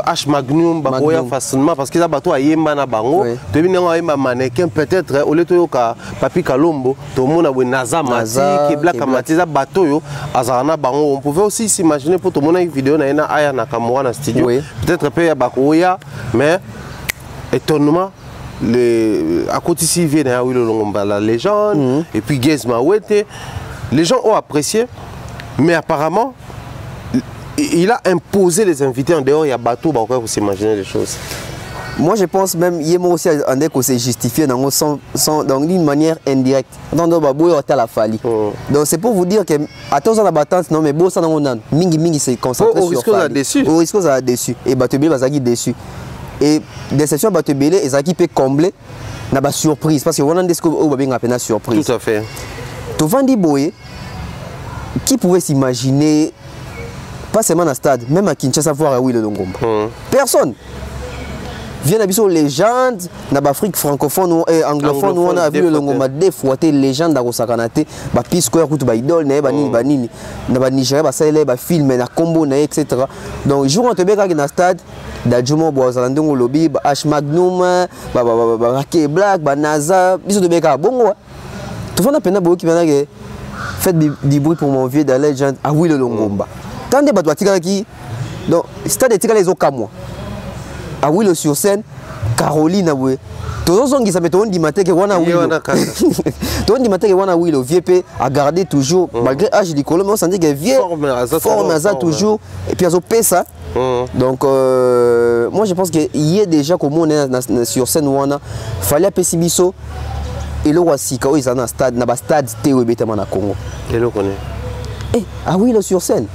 H Magnum, bakoya facilement parce qu'ils a bateau à Yemba na bango, tu viens à Yemba mannequin peut-être au lieu de Papi Kalombo, tout le monde a Naza Mati, qui Black Amatiza bateau yo, Azarana bango. On pouvait aussi s'imaginer pour tout le monde une vidéo na Aya Nakamura na studio. Peut-être un peu à Bakoya, mais étonnement, à côté ici vient la légende, et puis Gez Mawete. Les gens ont apprécié, mais apparemment, il a imposé les invités en dehors, il y a bateau, vous s'imaginer les choses.
Moi je pense même Yemo aussi en dès qu'on s'est justifié dans d'une manière indirecte. Donc la fali. Donc c'est pour vous dire que attention à la battante non mais bon ça dans on mingi c'est concentré sur fali. Au risque ça dessus et Batebele va zaki dessus. Et déception Batebele et zaki peut combler na ba surprise parce que on a des au ba bien appena surprise.
Tout à fait.
To Vandi Boye qui pouvait s'imaginer pas seulement dans le stade même à Kinshasa voir à Will Longomba. Personne. Vient d'habiter légende dans l'Afrique francophone et anglophone où on a vu le Longomba défouaté légende dans Rosakanate ba pisco ya kutu ba idole na ba nini na ba Nigeria ba sale ba film na combo na etc. Donc jour on te beka dans stade da Jumo Boazandongo lobby ba H Magnum ba Rake Black ba Naza biso de beka bongo tout fond pena bo ki pena que faites du bruit pour mon vieux de légende à Will Longomba tant de bato tika ki donc stade tika les okamwa à Will sur scène, Caroline a oui. Tous les gens qui s'appellent Tondi Maté qui wana Will. Tondi Maté qui wana Will, VP a gardé toujours malgré âge du colon, mais on s'en dit que vieux forme ça toujours et puis ils ont ça. Donc moi je pense qu'il y a déjà comme on est sur scène wana fallait pessibiso et le wasika ils sont dans stade na stade Théo Betama na Congo.
Et le connaît.
Eh ah Will sur scène.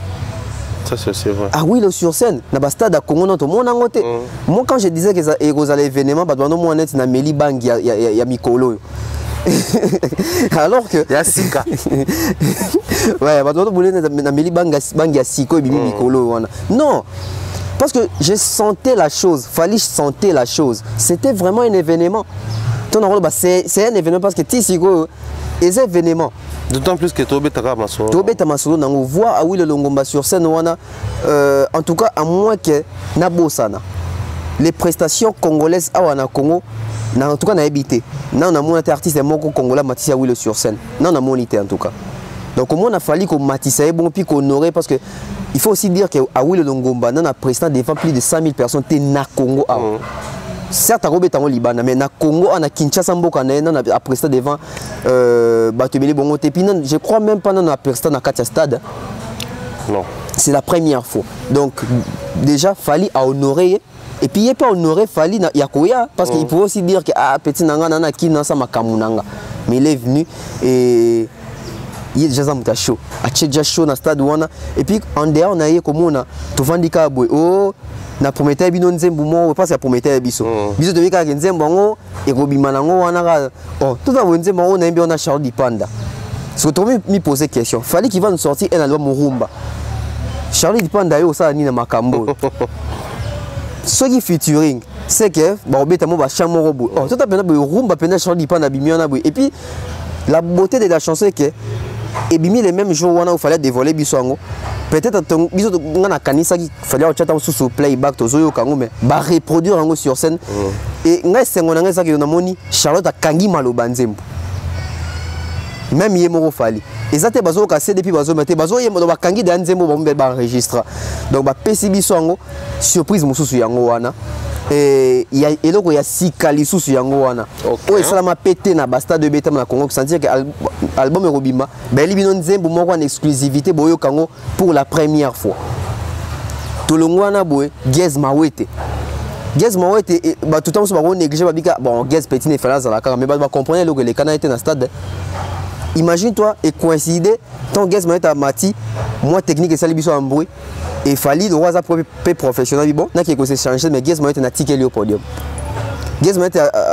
Ça c'est vrai.
Ah oui, le sur scène, na ba stade à Congo non tout monde en côté. Moi quand je disais que ça aux événements, bah doit non moi net na Meli Bang ya Mikolo. Alors que
ya Sika.
Ouais, bah doit non na Meli Bang ya Siko et Bibi Mikolo. Non. Parce que je sentais la chose, fallait sentir la chose. C'était vraiment un événement. C'est un événement parce que Tissiko les événements.
D'autant plus que Tobé Takamasolo.
Tobé Takamasolo, on voit à Will Longomba sur scène, en tout cas, à moins que Nabosana. Les prestations congolaises à Wana Congo, en tout cas, on a habité. Là, on a mon artiste congolais Matisse à Will sur scène. Là, on a monité en tout cas. Donc, comment on a fallu qu'on Matisse bon puis qu'on honorait parce que il faut aussi dire qu'à Will Longomba, on a presté devant plus de 100 000 personnes na Congo. Certes, à Robert Tango Liban, mais na Congo, on a Kinshasa, on a presté devant Batebele Bongo Tepinan. Je crois même pas qu'on a presté dans 4 stades.
Non.
C'est la première fois. Donc, déjà, il fallait honorer. Et puis, il n'y a pas honoré, fallait Yakoya. Parce qu'il pouvait aussi dire que petit Nanga, Nana, qui n'a pas Makamunanga. Mais il est venu et il est déjà chaud. Il est déjà chaud dans le stade. Et puis, en dehors, on a eu comme on a tout vendu oh. Na prometteur bino nzembo mo pas ça prometteur biso biso de bika nzembo ngo e robima nango wana oh tout à nzembo on a bien on a Charles Dipanda so to mi poser question fallait qu'il va nous sortir un album Rumba Charles Dipanda yo ça ni na makambo ce qui featuring c'est que ba obeta mo ba chamo robo oh tout à pena Rumba pena Charles Dipanda bimiona et puis la beauté de la chanson est que et bimi les mêmes jours où il fallait dévoiler biso peut-être biso ngana kanisa qui fallait chata sous playback to zoyo kango mais ba reproduire ngo sur scène et ngai sengo na ngai ça que na moni Charlotte akangi maloba nzembo même yemo fali ezate bazo ka CD puis bazo mete bazo yemo do bakangi de nzembo ba enregistre donc ba pesi biso ngo surprise mususu yango wana et il y a eloko ya sikali susu yango wana o esala ma pété na basta de beta na Congo sentir que album Robima ba libino nzembo moko en exclusivité boyo kango pour la première fois to longwana boy Gez Mawete ba tout temps so ba négliger ba bika bon Gez petit ne fala za la mais ba comprendre le que les canaux étaient dans stade. Imagine-toi et coïncider ton Gez Mawete à Mati moi technique et salibiso en bruit et fallait le roi professionnel bon n'a qui s'est changé mais Gez Mawete n'a ticket au podium Gez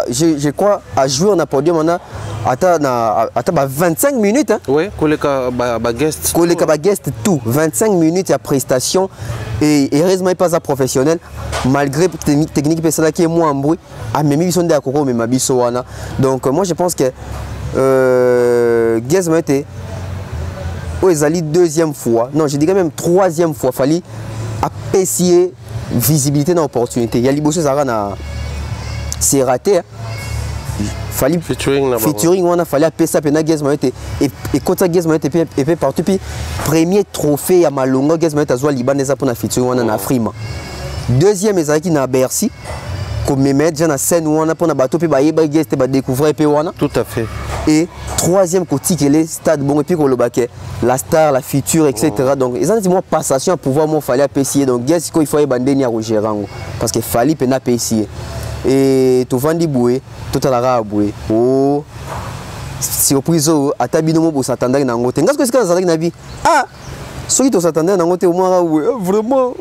je crois à jouer on a podium on a attends 25 minutes hein.
Oui, koleka ba guest.
Koleka ba guest tout 25 minutes à prestation et heureusement il pas à professionnel malgré technique personnelle qui est moins en bruit à même ils sont des akoko mais mabiso wana. Donc moi je pense que Gez était Ezali deuxième fois, non je dirais même troisième fois, fallait apprécier visibilité dans l'opportunité. Il y a liboso zara na c'est raté. Fallait featuring on a fallu appeler ça pena Gez et quand ça Gez et puis partout puis premier trophée à Malonga Gez a zoa libanesa pour na featuring on a Frima. Deuxième ezaki na Bercy. Comme mettre dans la scène où on a pour na bateau puis ba yeba Gez te ba découvrir puis wana.
Tout à fait.
Et troisième côté qui est le stade bon et puis qu'on le baquet la star la future etc. Donc ils ont dit moi passation à pouvoir moi fallait apprécier donc Gez il faut y bandeni à Roger Rango parce que fallait pena apprécier et tout vandi boué tout à la boué oh surprise à tabino mo bo s'attendre na ngote ngas ko sika za na bi ah ceux qui to s'attendre na ngote au moins vraiment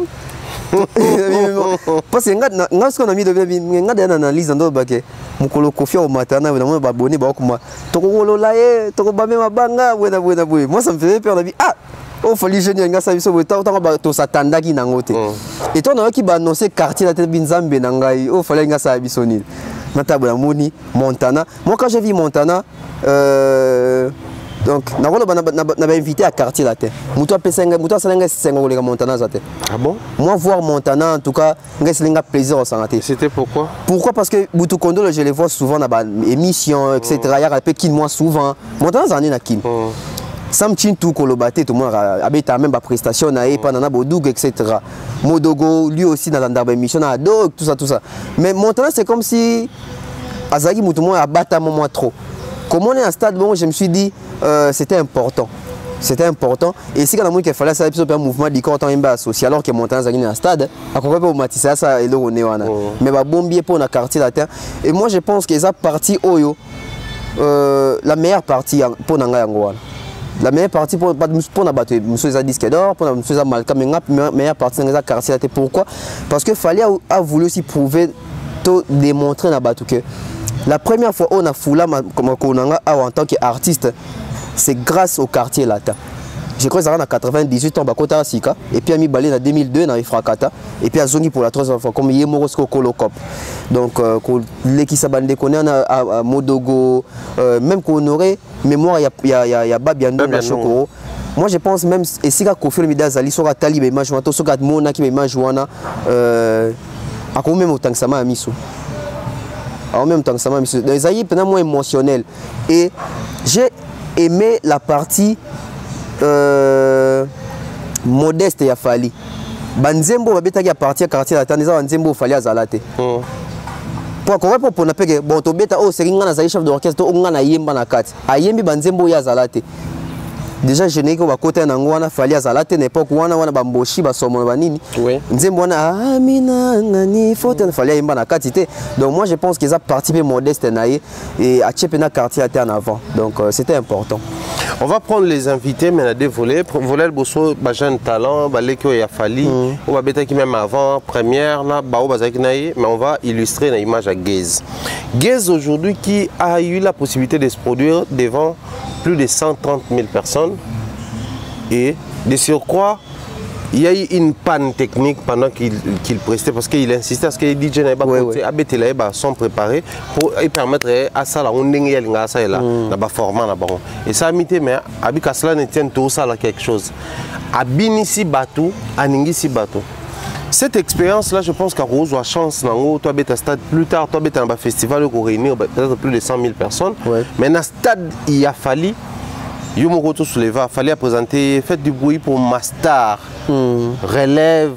parce que ngas ko na mi de ngada na analyse ndo baquet mukolo kofia au matin na ba baboni ba ko ma to ko lola to ko ba me mabanga buena moi ça me fait peur la vie ah oh fallait génial ngasa biso bo ta ba to s'attendre ki na ngote et toi na qui ba annoncer quartier la tête binzambe na ngai oh fallait ngasa biso ni na table na moni Montana moi quand j'ai vu Montana donc na invité à quartier la tête muto pesenga muto salenga senga ko Montana za tête
ah bon
moi voir Montana en tout cas ngai selenga plaisir au santé
c'était pourquoi
parce que Butu Kondo je les vois souvent dans ba émission etc il y a peu qui moi souvent Montana za na kin Sam Chintou Kolobate, tout le monde a même pas prestation, n'a Bodoug, etc. Modogo, lui aussi dans la émission, tout ça. Mais Montana, c'est comme si Azagi Moutoumou a battu un moment trop. Comme on est à un stade, bon, je me suis dit c'était important. C'était important. Et si quand il fallait ça, un mouvement de corps associé, alors que Montana est un stade, à quoi peut matисser ça et le Ronéwana. Mais bah bombier pour un quartier latin. Et moi, je pense qu'ils ont parti Oyo, la meilleure partie pour Nangayangoana. La meilleure partie pour battre M. Disque d'or, pour M. Malka, la meilleure partie dans les quartiers. Pourquoi? Parce que Fali a voulu aussi prouver, démontrer que la première fois on a foulé en tant qu'artiste, c'est grâce au quartier latin. Je crois que ça en 98 ans, Bakota Sika, et puis à mi balé en 2002 dans Ifrakata, et puis à Zongi pour la troisième fois, comme Yemorosko Kolokop. Donc, l'équipe Sabande connaît à Modogo, même qu'on aurait mémoire, il y a Babiando, la Chokoro. Moi je pense même, et si la Kofi Olomide Azali, Sora Talib et Majouana, Sora Mona qui est Majouana, à combien de temps que ça m'a mis sous? En même temps que ça m'a mis sous. Les aïeux, peut-être moins émotionnel. Et j'ai aimé la partie. Modeste ya Fali banzembo babetaki ya partir quartier la taneza banzembo Fali azalate pour na peke bon to beta oh seringa na chef d'orchestre o ngana yemba na kati ayembi banzembo ya zalate déjà je n'ai que ba côté na ngwana Fali azalate na époque wana bamboshi basomo banini nzembo wana amina ngani fote na Fali yemba na kati te donc moi je pense qu'ils ont participé modeste naie et a tchepena quartier en avant donc c'était important.
On va prendre les invités, mais on a des volets. Voler le bosso, jeune talent, l'équipe a fallu. On va mettre qui même avant, première, mais on va illustrer une image à Gez. Gez aujourd'hui qui a eu la possibilité de se produire devant plus de 130 000 personnes. Et de surcroît, il y a eu une panne technique pendant qu'il prestait parce qu'il insistait à ce que les DJ sont préparés pour permettre à ça la format et ça a mis mais à cela ne tient tout ça quelque chose à Binisi Batou à Ningisi Batou. Cette expérience là je pense qu'à Rose a chance toi bête stade plus tard toi bête un festival pour réunir peut-être plus de 100 000 personnes mais dans stade il a fallu Yomogoto Souleva, il fallait présenter, faites du bruit pour ma star, relève,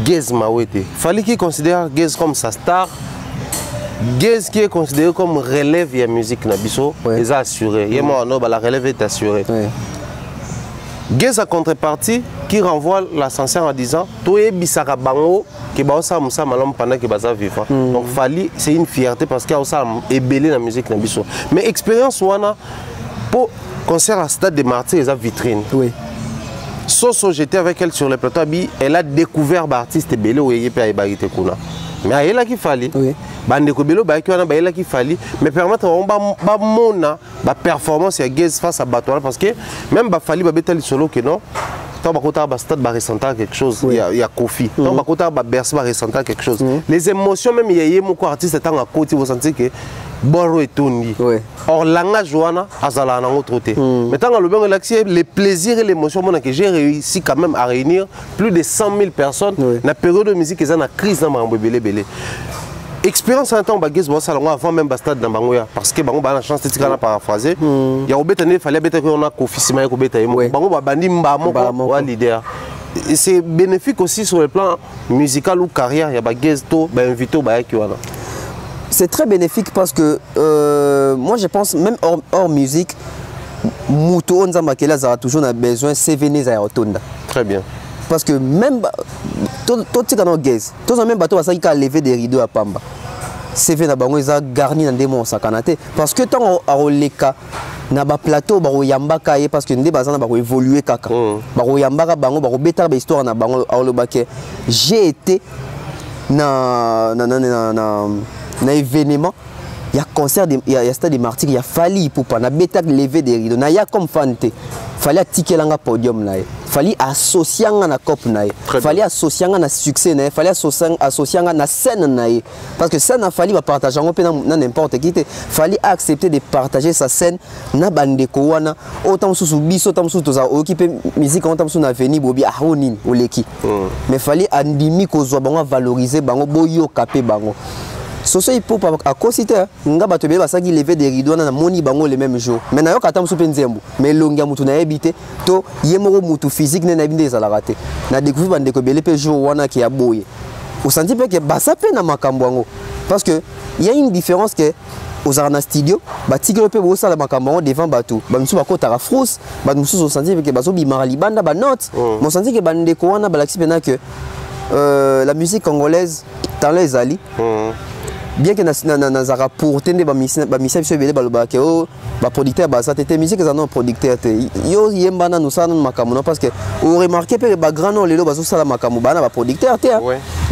Gez Mawete. Il fallait qu'il considère Gez comme sa star, Gez qui est considéré comme relève de la musique Nabiso, ils ont assuré. La relève est assurée. Gez a contrepartie qui renvoie l'ascenseur en disant Toye Bisaka Bango, qui est Moussa Malom pendant qu'il est vivant. Donc Fali, c'est une fierté parce qu'il y a ébellé la musique Nabiso. Mais expérience, pour concert à Stade des Martyrs, ils ont vitrine. Oui. Soso, j'étais avec elle sur le plateau, elle a découvert l'artiste Belé ou Yépe Aïbarité Kuna. mais ayela qui fali bande ko belo ba ki wana bayela qui fali mais permettre on ba mona ba performance ya Gez face à Batola parce que même ba fali ba betali solo que non tant ba kota ba stade ba ressentir quelque chose il y a Kofi tant ba kota ba Bercy ba ressentir quelque chose les émotions même yeye moko artiste tant à côté vous sentez que Boro et Tony. Or, langage Joana, Azala en autre côté. Mais tant que le bien relaxé, les plaisirs et l'émotion, que j'ai réussi quand même à réunir plus de 100 000 personnes dans la période de musique, ils ont une crise dans ma belé. Expérience en temps, Gez Bossa, avant même Bastade dans Bangoya, parce que Bango a la chance de se paraphraser. Il y a au bétané, il fallait qu'on a Kofi Sima et Kobeta. Bango a bandi Mbamo, leader. C'est bénéfique aussi sur le plan musical ou carrière. Il y a Gez To, invité au Bayakiwana.
C'est très bénéfique parce que moi je pense même hors musique, Moutou Onzamakela a toujours besoin de sévénés à Rotonda.
Très bien.
Parce que même tout ce qu'on a Gez, tout le même bateau a levé des rideaux à Pamba. CV na bango ils a garni dans des monts sakanate parce que tant à Oleka na ba plateau ba yamba kaye parce que ndé bazana ba évoluer kaka. Ba yamba ka bango ba beta ba histoire na bango à Olobake. J'ai été na événement, il y a concert, il y a stade des martyrs, il y a fallu pour pas na bêta lever des rideaux. Na ya comme fante, fallait ticker langa podium là, fallait associer na cop là, fallait associer na succès là, fallait associer na scène là, parce que scène a fallu va partager on peut na n'importe qui, fallait accepter de partager sa scène na bande ko wana, autant sous biso autant sous toza occuper musique autant sous na veni bobi ahoni oleki. Mais fallait andimi ko zo bango valoriser bango boyo capé bango. Soso il peut à cositer nga bato be basaki lever des rideaux na moni bango le même jour mais na yo kata musu penzembo mais longia mutu na ebité to yemoro mutu physique na binde za la raté na découvrir bande ko belé pe jour wana ki aboye au senti pe que basa pe na makambo ngo parce que il y a une différence que aux arna studio batiki pe bo sala makambo devant bato ba musu bakota ra frousse ba musu au senti pe que baso bi marali banda ba note mon senti que bande ko wana balaxi pena que la musique congolaise dans les ali bien que na rapport tende ba misa biso belé baloba ke o ba producteur ba ça tete musique za non producteur te yo yemba na nous ça non makamu parce que on remarqué pe ba grand non lelo ba so sala makamu ba na ba producteur te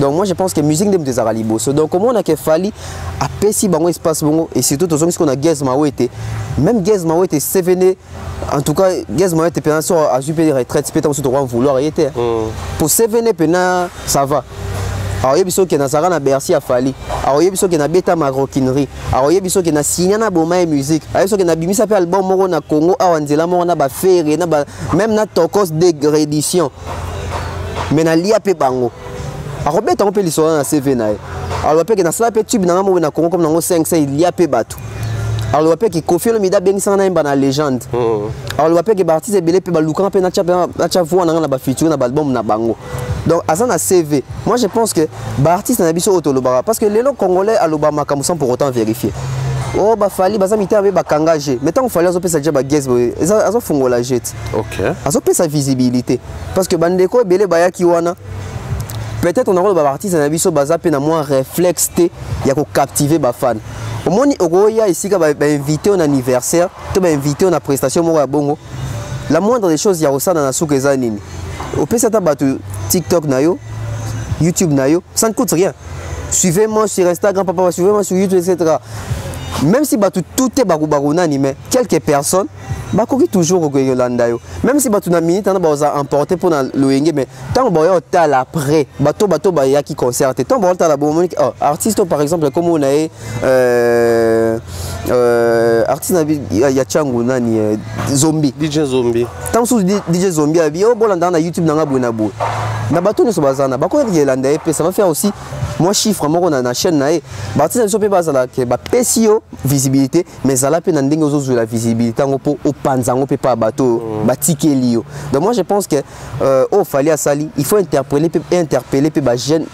donc moi je pense que musique de des araliboso donc comment on a que fali a pesi bango espace bongo et surtout tous ce qu'on a Gez Mawete même Gez Mawete c'est venu en tout cas Gez Mawete pendant sur a super retraite peut-être sur droit vouloir y était pour se venir pendant ça va. Alors il y a biso qui na sara na Bercy a fali. Alors il y a biso qui na beta maroquinerie. Alors il y a biso qui na signé na boma et musique. Alors il y a biso qui na bimisa pe album moko na Congo awanzela moko na ba faire na ba même na tokos de réédition. Mais na lia pe bango. Alors beta on peut l'histoire na CV na. Alors pe que na sala pe tube na mo na Congo comme na 5 il lia pe batou. Alors le qui Kofi Olomide bengi sana na légende. Alors le que artiste belé pe ba lukan pe na cha voix na ba feature na album na bango. Donc azana CV. Moi je pense que ba artiste na biso otolobara parce que les locaux congolais alobama comme sans pour autant vérifier. Oh ba fali ba zamita ba kangaje. Mais tant qu'on fallait azo pesa déjà ba Gez azo fungola jet. OK. Azo pesa visibilité parce que bandeko belé ba yaki wana peut-être on a ba artiste na biso baza pe na moins réflexe té ya ko captiver ba fan. Au moins ogoya ici ka ba invité un anniversaire, to ba invité une prestation mo ya bongo. La moindre des choses ya osana na souka za nini. Au pesa ta batu TikTok na yo, YouTube na yo, ça ne coûte rien. Suivez-moi sur Instagram, papa, suivez-moi sur YouTube, etc. Même si tout est barouna, mais quelques personnes, bakoki toujours au Yolanda yo. Même si batu na minute on va emporter pour le mais tant que on tal après, bato ya qui concerte, tant que on tal la bonne artiste par exemple comme on a artiste ya changu nani zombie
DJ Zombie
tant sous DJ Zombie abi o bolanda na YouTube na buna bo na bato ne so bazana bako Yolanda et ça va faire aussi moi chiffre moi on a na chaîne na e artiste ne so pe bazala ke ba pesio visibilité mais ça la pe na ndenge ozo la visibilité ngo po panzango pe pa bato batikeli yo. Donc moi je pense que au fallait à sali il faut interpeller pe ba jeune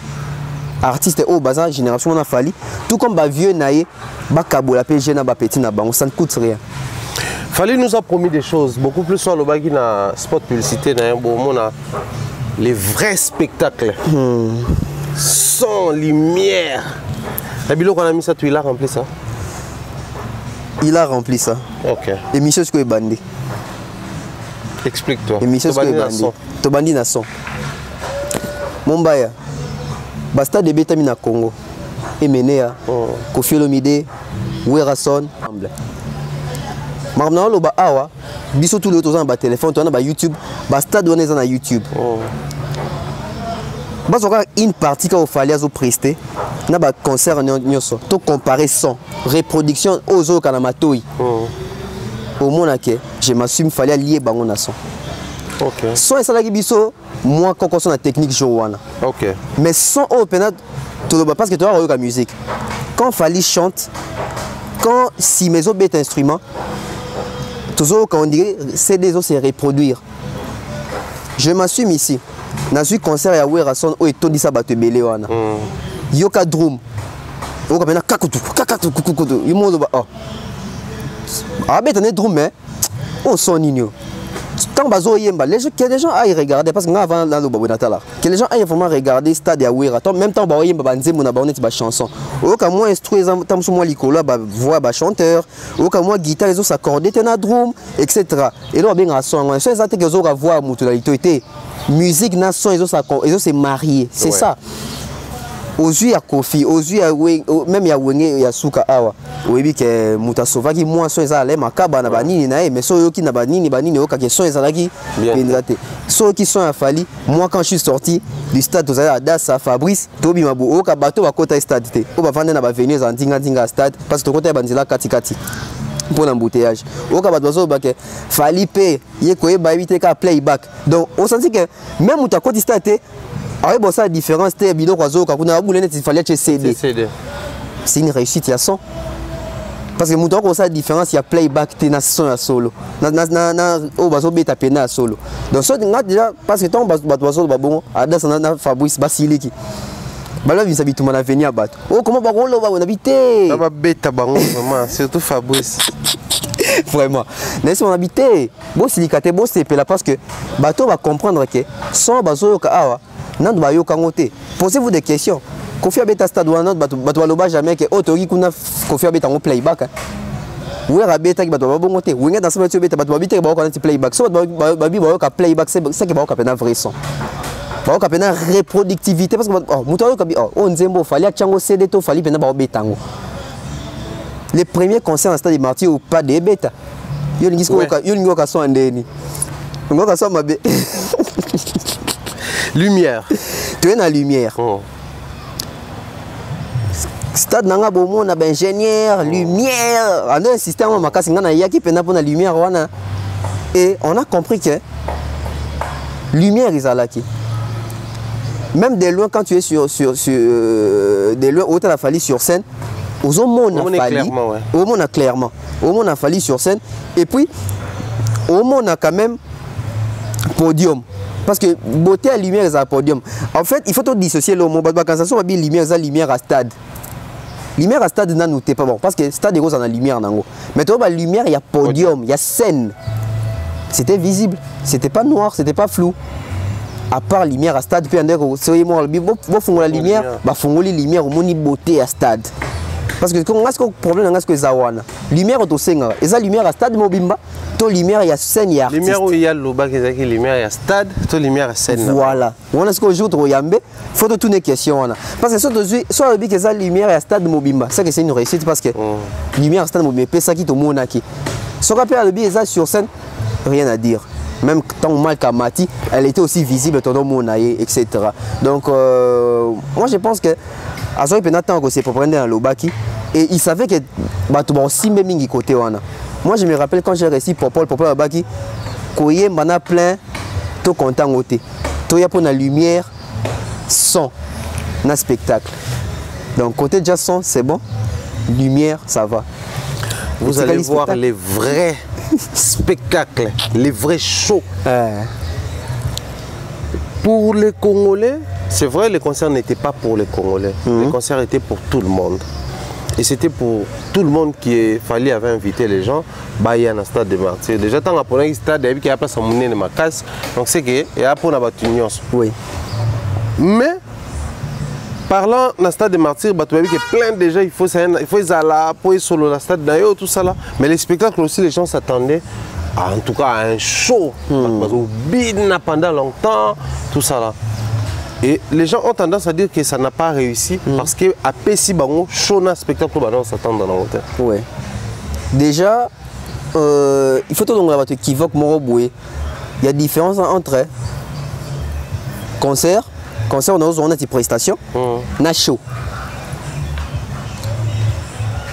artiste au bazar génération on a fallu tout comme ba vieux naé ba kabola pe jeune ba petit na bango ça ne coûte rien.
Fali nous a promis des choses beaucoup plus sur le bagi na spot publicité na bon on a les vrais spectacles. Son lumière. La bilo qu'on a mis ça tu il a rempli ça.
Il a rempli ça.
OK.
Et Michel Sko est bandé.
Explique-toi.
Et Michel Sko est bandé. To bandé na son. Mombaya. Basta de Betami na Congo. Emenea, Koffi Olomide, Werason. Maintenant, le awa, biso tous les autres ans, téléphone, on a YouTube, stade on est dans YouTube. Parce une partie quand il fallait prester, on a concert en to comparer son reproduction aux autres kanamatoui. Au moins je m'assume fallait lier bango na son.
OK.
Son et ça la biso moi quand on a technique joana.
OK.
Mais son au penat parce que tu as la musique. Quand Fally chante, quand si mes autres instruments, toujours quand on dirait c'est des autres c'est reproduire. Je m'assume ici. Dans ce concert à Werason où tout dit ça batte belé wana. Yoka drum. Yoka pena kakutu kakutu. Yimo ba oh. Ah ben t'en drum mais on son nino. Tant bazo yemba les gens aillent regarder parce que avant dans le babonata là. Que les gens aillent vraiment regarder stade à Werason même temps ba yemba ba nzembo na ba oneti ba chanson. Yoka moi instruire tam so moi likolo ba voix ba chanteur. Yoka moi guitare les autres s'accorder tena drum etc. Et là ben son so exact que zo ka voix mutualité. Musique nation ils ont se marié c'est ça aux yeux à Koffi aux yeux à même ya Wenge ya Suka awa oyebi ke mutasova ki moi so eza le makaba na banini na mais so yoki na banini oka ke so eza ki pendate so qui sont à Fally moi quand je suis sorti du stade aux à Dassa Fabrice tobi mabu oka bato ba kota stade te o ba vendre na ba venir en dinga stade parce que kota banzila kati pour l'embouteillage. Au cas où Fally paye, il y a éviter qu'à playback. Donc on sentit que même où tu as constaté, avec la différence, c'était bidon croiseau quand on a voulu il fallait que CD. C'est une réussite, il y a son. Parce que mouton comme ça différence, il y a playback, tu as son à solo. Au bateau bêta pena à solo. Donc ça déjà parce que ton bateau bon, à dans Fabrice Basiliki. Bah là, il s'habille tout le monde à venir à battre. Oh, comment on habite?
Ça va bête vraiment, surtout Fabrice.
Vraiment. Mais si on habite, bon silicaté, bon c'est là parce que bateau va comprendre que sans bateau kawa, nan ba yo kangote. Posez-vous des questions. Koffi abeta stade ou un bateau loba jamais que autori kuna Koffi abeta en playback. Ou est rabeta qui bateau bon côté. Ou est dans ce bateau beta bateau habite ba ko playback. So babi ba ka playback c'est ça qui ba ko pena vrai son. Ba ko pena reproductivité parce que mouton ko bi on nzembo fallait chango CD to fallait pena ba betango. Les premiers concerts dans le stade des Martyrs ou pas des bêta. Yo lingi ka son ndeni. Ngo ka son mabe.
Lumière.
Tu es dans la lumière. Stade nanga bomo na ba ingénieur, lumière. On a un système makasi ngana yaki pena pour la lumière wana. Et on a compris que lumière isalaki. Même de loin quand tu es sur de loin où tu as fallu sur scène. Au monde a clairement. Au monde a fallu sur scène. Et puis, au monde a quand même podium. Parce que beauté à lumière, c'est un podium. En fait, il faut tout dissocier le mot. Quand ça soit bien lumière, c'est lumière à stade. Lumière à stade, non, t'es pas bon. Parce que stade est rose en la lumière. Mais tu vois, lumière, il y a podium, il y a scène. C'était visible. C'était pas noir, c'était pas flou. À part lumière à stade, puis on dit que la lumière, la lumière, on a beauté à stade. Parce que quand on a ce problème, c'est que Zawana. Lumière au Senga. Et ça, lumière à stade Mobimba. Ton lumière, il y a scène, il y a artiste.
Lumière où il y a l'oba qui est lumière, il y a stade, ton lumière à scène.
Voilà. On a ce qu'on joue au Yambe. Il faut toutes les questions. Parce que soit le que ça, lumière à stade Mobimba. Ça, c'est une réussite parce que lumière à stade Mobimba, c'est ça qui te monaki. Soit rappelé à le ça sur scène, rien à dire. Même tant mal Kamati, elle était aussi visible, ton monaye, etc. Donc, moi, je pense que. À ce moment-là, c'est pour prendre dans l'obaki et il savait que aussi même côté wana. Moi je me rappelle quand j'ai réussi pour Paul Obaki, koye mana plein tout content côté. Tout y a pour la lumière, son, na spectacle. Donc côté déjà son c'est bon, lumière ça va.
Vous allez voir les vrais spectacles, les vrais shows. Pour les Congolais, c'est vrai, les concerts n'étaient pas pour les Congolais. Les concerts étaient pour tout le monde. Et c'était pour tout le monde qu'il fallait avait invité les gens. Bah, il y a un stade de Martyrs. Déjà, tant qu'on a un stade, il y a place à monnaie de ma casse. Donc, c'est qu'il y a pour la batunion.
Oui.
Mais, parlant d'un stade de Martyrs, il y a plein de gens, il faut aller là, pour solo le stade d'ailleurs, tout ça là. Mais les spectacles aussi, les gens s'attendaient. En tout cas, à un show. Pendant longtemps, tout ça là. Et les gens ont tendance à dire que ça n'a pas réussi parce que à Pessi Bango, Shona spectacle Bango s'attend dans la hauteur.
Ouais. Déjà, il faut tout le monde équivoque Moroboué. Il y a différence entre concert, on a des prestations, na show.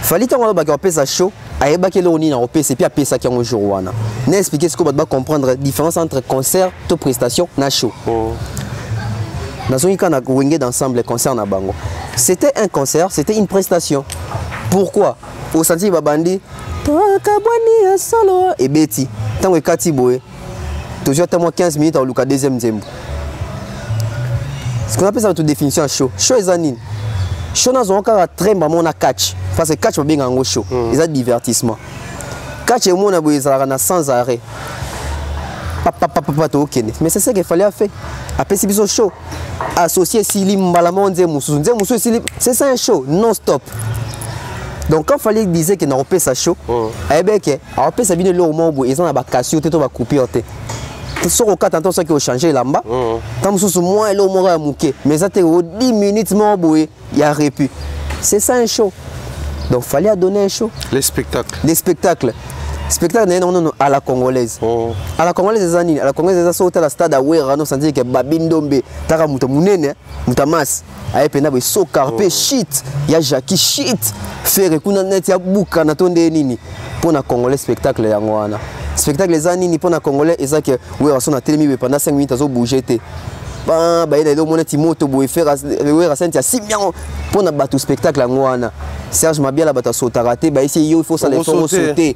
Fallait que ça show, et puis après ça qui est un jour. On expliquer ce qu'on va comprendre la différence entre concert et prestation na show. D'ensemble concert na bango. C'était un concert, c'était une prestation. Pourquoi? Au senti babandi, et Betty, tant que Kati Boé, toujours 15 minutes au Luka deuxième zembo. Ce qu'on appelle ça notre définition show. Show est anine. Show n'a pas très bon à catch. Parce que catch va bien en show. Ils ont divertissement. Catch est mon aboué sans arrêt. Mais c'est ça qu'il fallait faire. Après c'est un show. Associé Silim Balamon Zemoussou. C'est ça un show non-stop. Donc quand il fallait dire que n'a pas ça show, eh bien que après ça vient le moment où ils ont la cassure, tu vas couper. Sur le cas, tant ça qui a changé là-bas, tant que moins l'eau m'aura mouqué, mais ça t'est 10 minutes mon boué, il y a répu. C'est ça un show. Donc il fallait donner un show.
Les spectacles.
Les spectacles. Spectacle non à la congolaise. À la congolaise des années, à la congolaise des sauté à la stade à Ouera, nous sentir que Babindombe, Tara Mutamunene, Mutamas, aye pena be so carpe shit, ya Jackie shit, faire kuna net ya buka na tonde nini. Pour na congolais spectacle ya ngwana. Spectacle les années pour na congolais et ça que Ouera son a télémi pendant 5 minutes à zo bouger té. Ba il a le timoto boy faire Ouera senti à 6 millions pour na batu spectacle ngwana. Serge Mabiala bata sauter raté, ba ici il faut ça les faire sauter.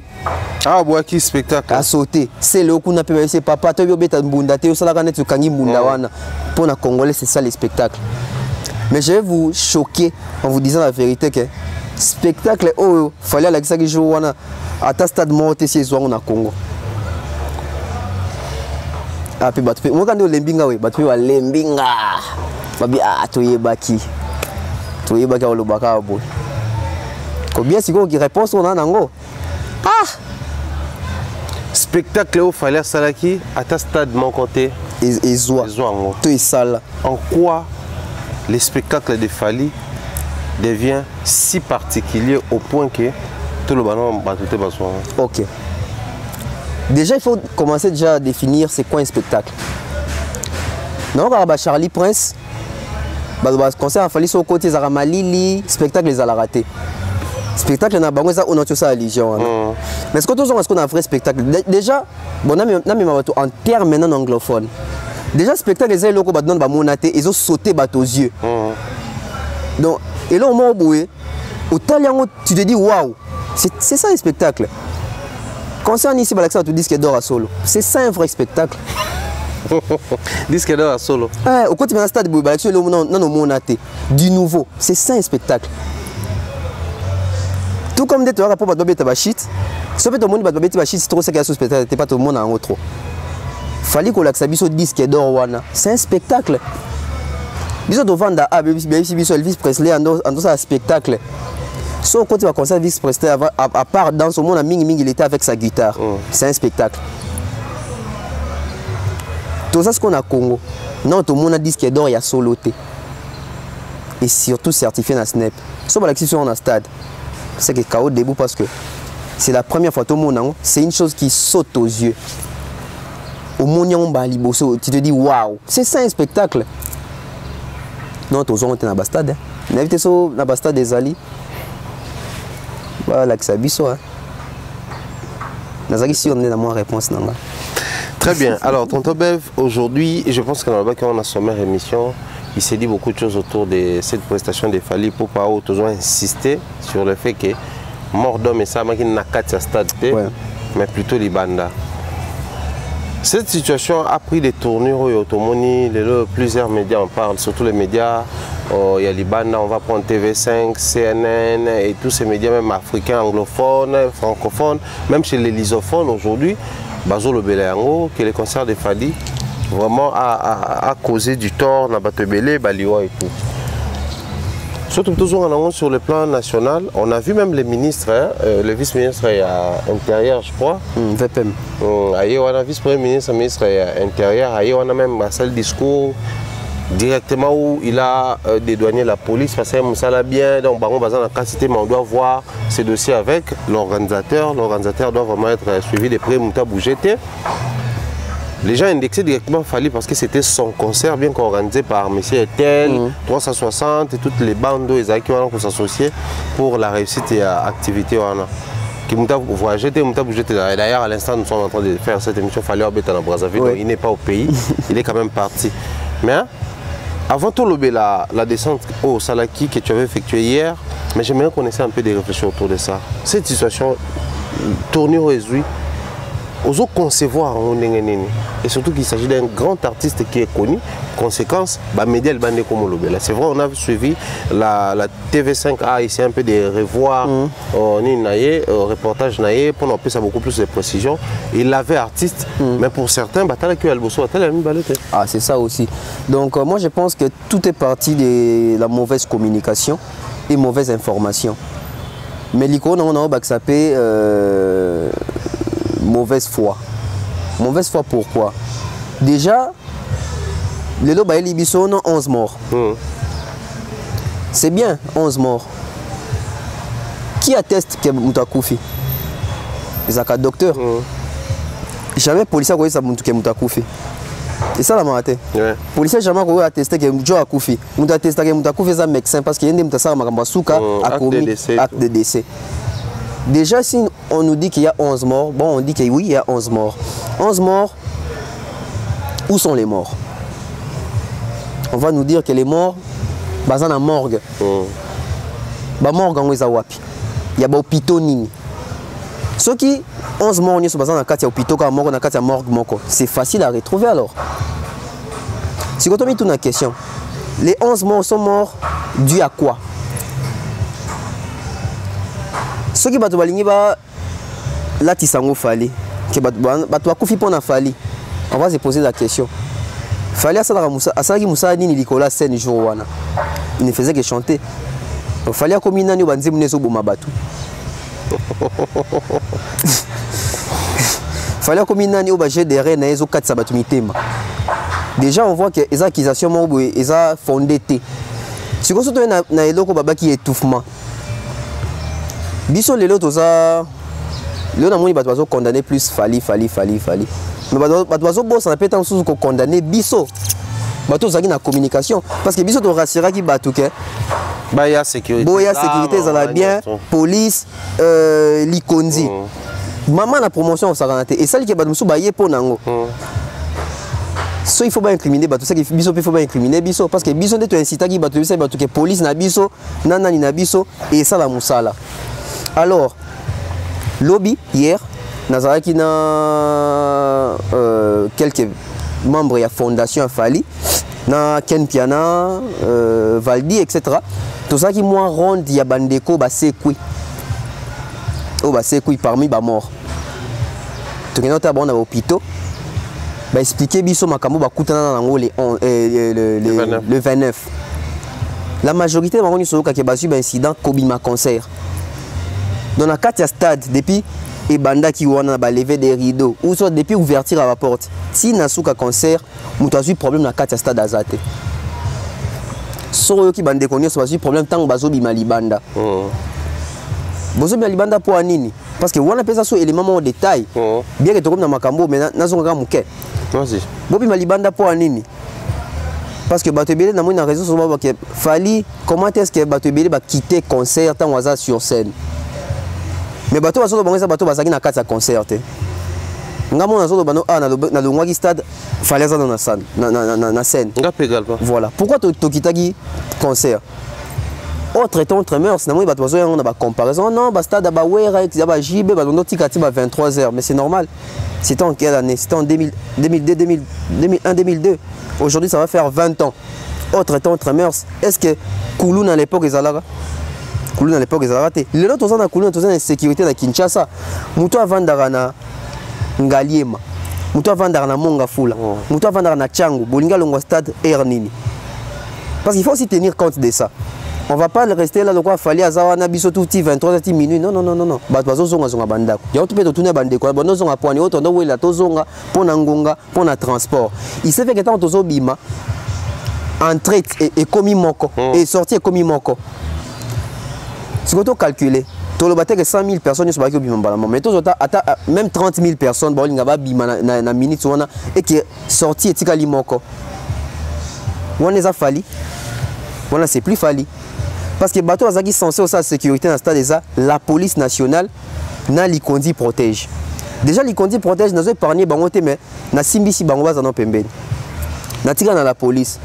Ah, bois qui spectacle
à sauter. C'est le coup n'a pas c'est papa toi yo beta mbunda te osala kana tu kangi mbunda wana. Pour na congolais c'est ça les spectacles. Mais je vais vous choquer en vous disant la vérité que spectacle oh fallait la ça qui joue wana à ta stade monté ces soirs na Congo. Ah puis battu moi quand on lembinga we battu wa lembinga. Babi ah toyebaki. Toyebaki au lobaka boy. Combien c'est quoi qui réponse on a nango? Ah
spectacle au fallait salaki à ta stade mon côté
et zoa tout est sale.
En quoi les spectacles de Fally devient si particulier au point que tout le ballon va tout besoin.
Ok. Déjà il faut commencer déjà à définir c'est quoi un spectacle. Non bah Charlie Prince concert à Fally sur côté Zaramalili spectacle les a raté. Spectacle na bango ça on a tout ça à Légion. Mais ce qu'on a un vrai spectacle déjà bon en termes maintenant anglophone. Déjà spectacle les locaux ba don ba monaté ils ont sauté aux yeux. Donc et là au moment où au talian tu te dis waouh, c'est ça un spectacle. Concernant ici Balaxa tu dis que d'or à solo. C'est ça un vrai spectacle.
Disque d'or à solo.
Au côté de stade Balaxa non monaté du nouveau, c'est ça un spectacle. Tout comme des toi rapport à shit. Si peut tout le monde va shit c'est trop ça qui a sous spectacle, t'es pas tout le monde en trop. Fallait qu'on l'accès au disque d'or wana. C'est un spectacle. Biso de vendre à Elvis Presley dans un spectacle. Son côté va concert Elvis Presley à part dans ce monde il était avec sa guitare. C'est un spectacle. Tout ça ce qu'on a Congo. Non tout le monde a disque d'or il y a soloté. Et surtout certifié dans Snap. Sauf à l'accès on a stade. C'est que KO debout parce que c'est la première fois tout le monde c'est une chose qui saute aux yeux. Au Monion Baliboso, tu te dis waouh, c'est ça un spectacle. Non, tu as dans le stade. Tu as invité dans le stade des Ali. Voilà, c'est ça. Nous avons une réponse.
Très bien. Alors, Tonton Bev, aujourd'hui, je pense que dans le on a sommaire émission, il s'est dit beaucoup de choses autour de cette prestation de Fally pour pas toujours insister sur le fait que mort d'homme et ça, qui n'a qu'à stade, mais plutôt les bandas. Cette situation a pris des tournures au Otomoni, plusieurs médias en parlent, surtout les médias. Il y a les bandas, on va prendre TV5, CNN et tous ces médias, même africains, anglophones, francophones, même chez les lisophones aujourd'hui, Bazo Lobelango, que les concerts de Fally vraiment a causé du tort dans Batebele, Baliwa et tout. Surtout toujours sur le plan national, on a vu même les ministres, le vice-ministre intérieur, je crois.
VPM.
On a vice-premier ministre, ministre intérieur, on a même un seul discours directement où il a dédouané la police parce que ça l'a bien, donc Baron Bazan a cité, mais on doit voir ces dossiers avec l'organisateur. L'organisateur doit vraiment être suivi de près, Mouta Bougete. Les gens indexaient directement Fally parce que c'était son concert bien organisé par M. Etel, 360 et toutes les bandes qui vont s'associer pour la réussite et l'activité. D'ailleurs, à l'instant, nous sommes en train de faire cette émission Fally Obeta à Brazzaville, donc il n'est pas au pays, il est quand même parti. Mais avant tout, la descente au Salaki que tu avais effectuée hier, mais j'aimerais connaître un peu des réflexions autour de ça. Cette situation tournée au Ezui, aux autres concevoir et surtout qu'il s'agit d'un grand artiste qui est connu. Conséquence, média le bandé comme Lobela. C'est vrai, on a suivi la TV5 a essayé un peu de revoir reportage naïe pour en plus beaucoup plus de précision. Il avait artiste, mais pour certains,
c'est ça aussi. Donc moi je pense que tout est parti de la mauvaise communication et mauvaise information. Mais l'icône on a mauvaise foi. Mauvaise foi pourquoi? Déjà, le lot a 11 morts. C'est bien, 11 morts. Qui atteste que Moutakufi? Les docteurs. Jamais policier a dit que Moutakufi. C'est ça la vérité. Les policiers jamais attesté que Moutakufi. Moutakufi est un médecin parce qu'il y a des gens a commis acte de décès. Déjà, si on nous dit qu'il y a 11 morts, bon, on dit que oui, il y a 11 morts. 11 morts, où sont les morts? On va nous dire que les morts, ils sont dans la morgue. La morgue, il y a des hôpitaux. Ceux qui 11 morts, ils sont dans l'hôpital, dans la morgue. C'est facile à retrouver alors. Si on te met une question, les 11 morts sont morts dus à quoi? Ceux qui battent là Tisango Fally, qui battent Koufi pour Fally, on va se poser la question. Fally Asaki Moussa Nini Nicolas Sen jour il ne faisait que chanter. Fally a commis nani banzi munezo bomabatu. Fally a commis nani au bajet des reines ezo 4 sabatu mitema. Déjà on voit que les accusations sont fondées. Si on se trouve dans eloko baba qui étouffement. Biso lelo toza lelo na moni bato bazo condamner plus Fally. Mais bato bazo bossa na peta nsusu ko condamner biso. Bato zaki na communication parce que biso to rassurera ki bato ke
ya sécurité.
Boya sécurité ça va bien, police likonzi. Maman la promotion ça garanté et ça li ke bato musu ba ye po nango. So il faut pas incriminer bato ça que biso il faut pas incriminer biso parce que biso ndeto incita ki bato bisa bato ke police na biso nanani na biso et ça la musala. Alors, lobby, hier, Nazaraki na quelques membres de la fondation Fally, na Ken Piana, Valdi, etc. Tout ça qui moi ronde ya bandeko basekui. Oh basekui parmi ba mort. Tout que notre bon à l'hôpital. Ba expliquer biso makambo ba kutana nango le 29. La majorité de gens qui ont eu un incident Kobima concert. Dans la 4 stade, depuis et banda qui ont levé des rideaux, ou soit depuis ouverture à la porte. Si na souka concert, nous avons eu problème dans la 4 stade azate. Soro qui bande connu, ça eu problème tant bazo bima libanda. Bazo bima libanda pour anini. Parce que on appelle ça sur élément en détail. Bien que tu comme dans makambo, mais na zonga muke. Vas-y. Bobi malibanda pour anini. Parce que Batobele n'a pas raison sur que Fally, comment est-ce que Batobele va quitter concert tant waza sur scène. Mais bato baso bango ça bato basaki na kati ya concert. Ngamo na zo bano na longwaki stade Fally za na scène na scène. Voilà. Pourquoi to kitaki concert? Autre temps autre mœurs, na moi bato baso on a ba comparaison non ba stade ba wera ya ba JB ba no tikati ba 23h mais c'est normal. C'était en quelle année? C'était en 2001-2002. Aujourd'hui, ça va faire 20 ans. Autre temps, autre mœurs. Est-ce que Kouloun à l'époque, ils allaient Kouloun à l'époque, ils allaient raté. Les autres, on a Kouloun, on a une sécurité à Kinshasa. Moutou avant d'arana Ngaliema. Moutou avant d'arana Mongafula. Moutou avant d'arana Tchango. Bolinga Longo Stade Ernini. Parce qu'il faut aussi tenir compte de ça. On ne va pas rester là, donc Fally Azawana biso tout 23 minutes. Non, non, non, non, non. Bato zonga zonga bandako. Il y a tout peut tourner bandeko. Bono zonga poani auto ndo wela to zonga pona ngonga pona transport. Il s'est fait que tant tozo bima. entrée et commis moko et sortie et commis moko. Si vous calculez, tout le bâtiment que 100 000 personnes sont qui mais même 30 000 personnes bon il na minute et qui sorti et tika limoko. On les a fallu. Voilà, c'est plus fallu. Parce que les bateaux sont censés aussi la sécurité dans le stade, la police nationale, na l'Ikondi protège. Déjà, l'Ikondi protège, nous avons épargné, mais na Simbisi Bangoba Zanon Pembeni. Na tika dans la police.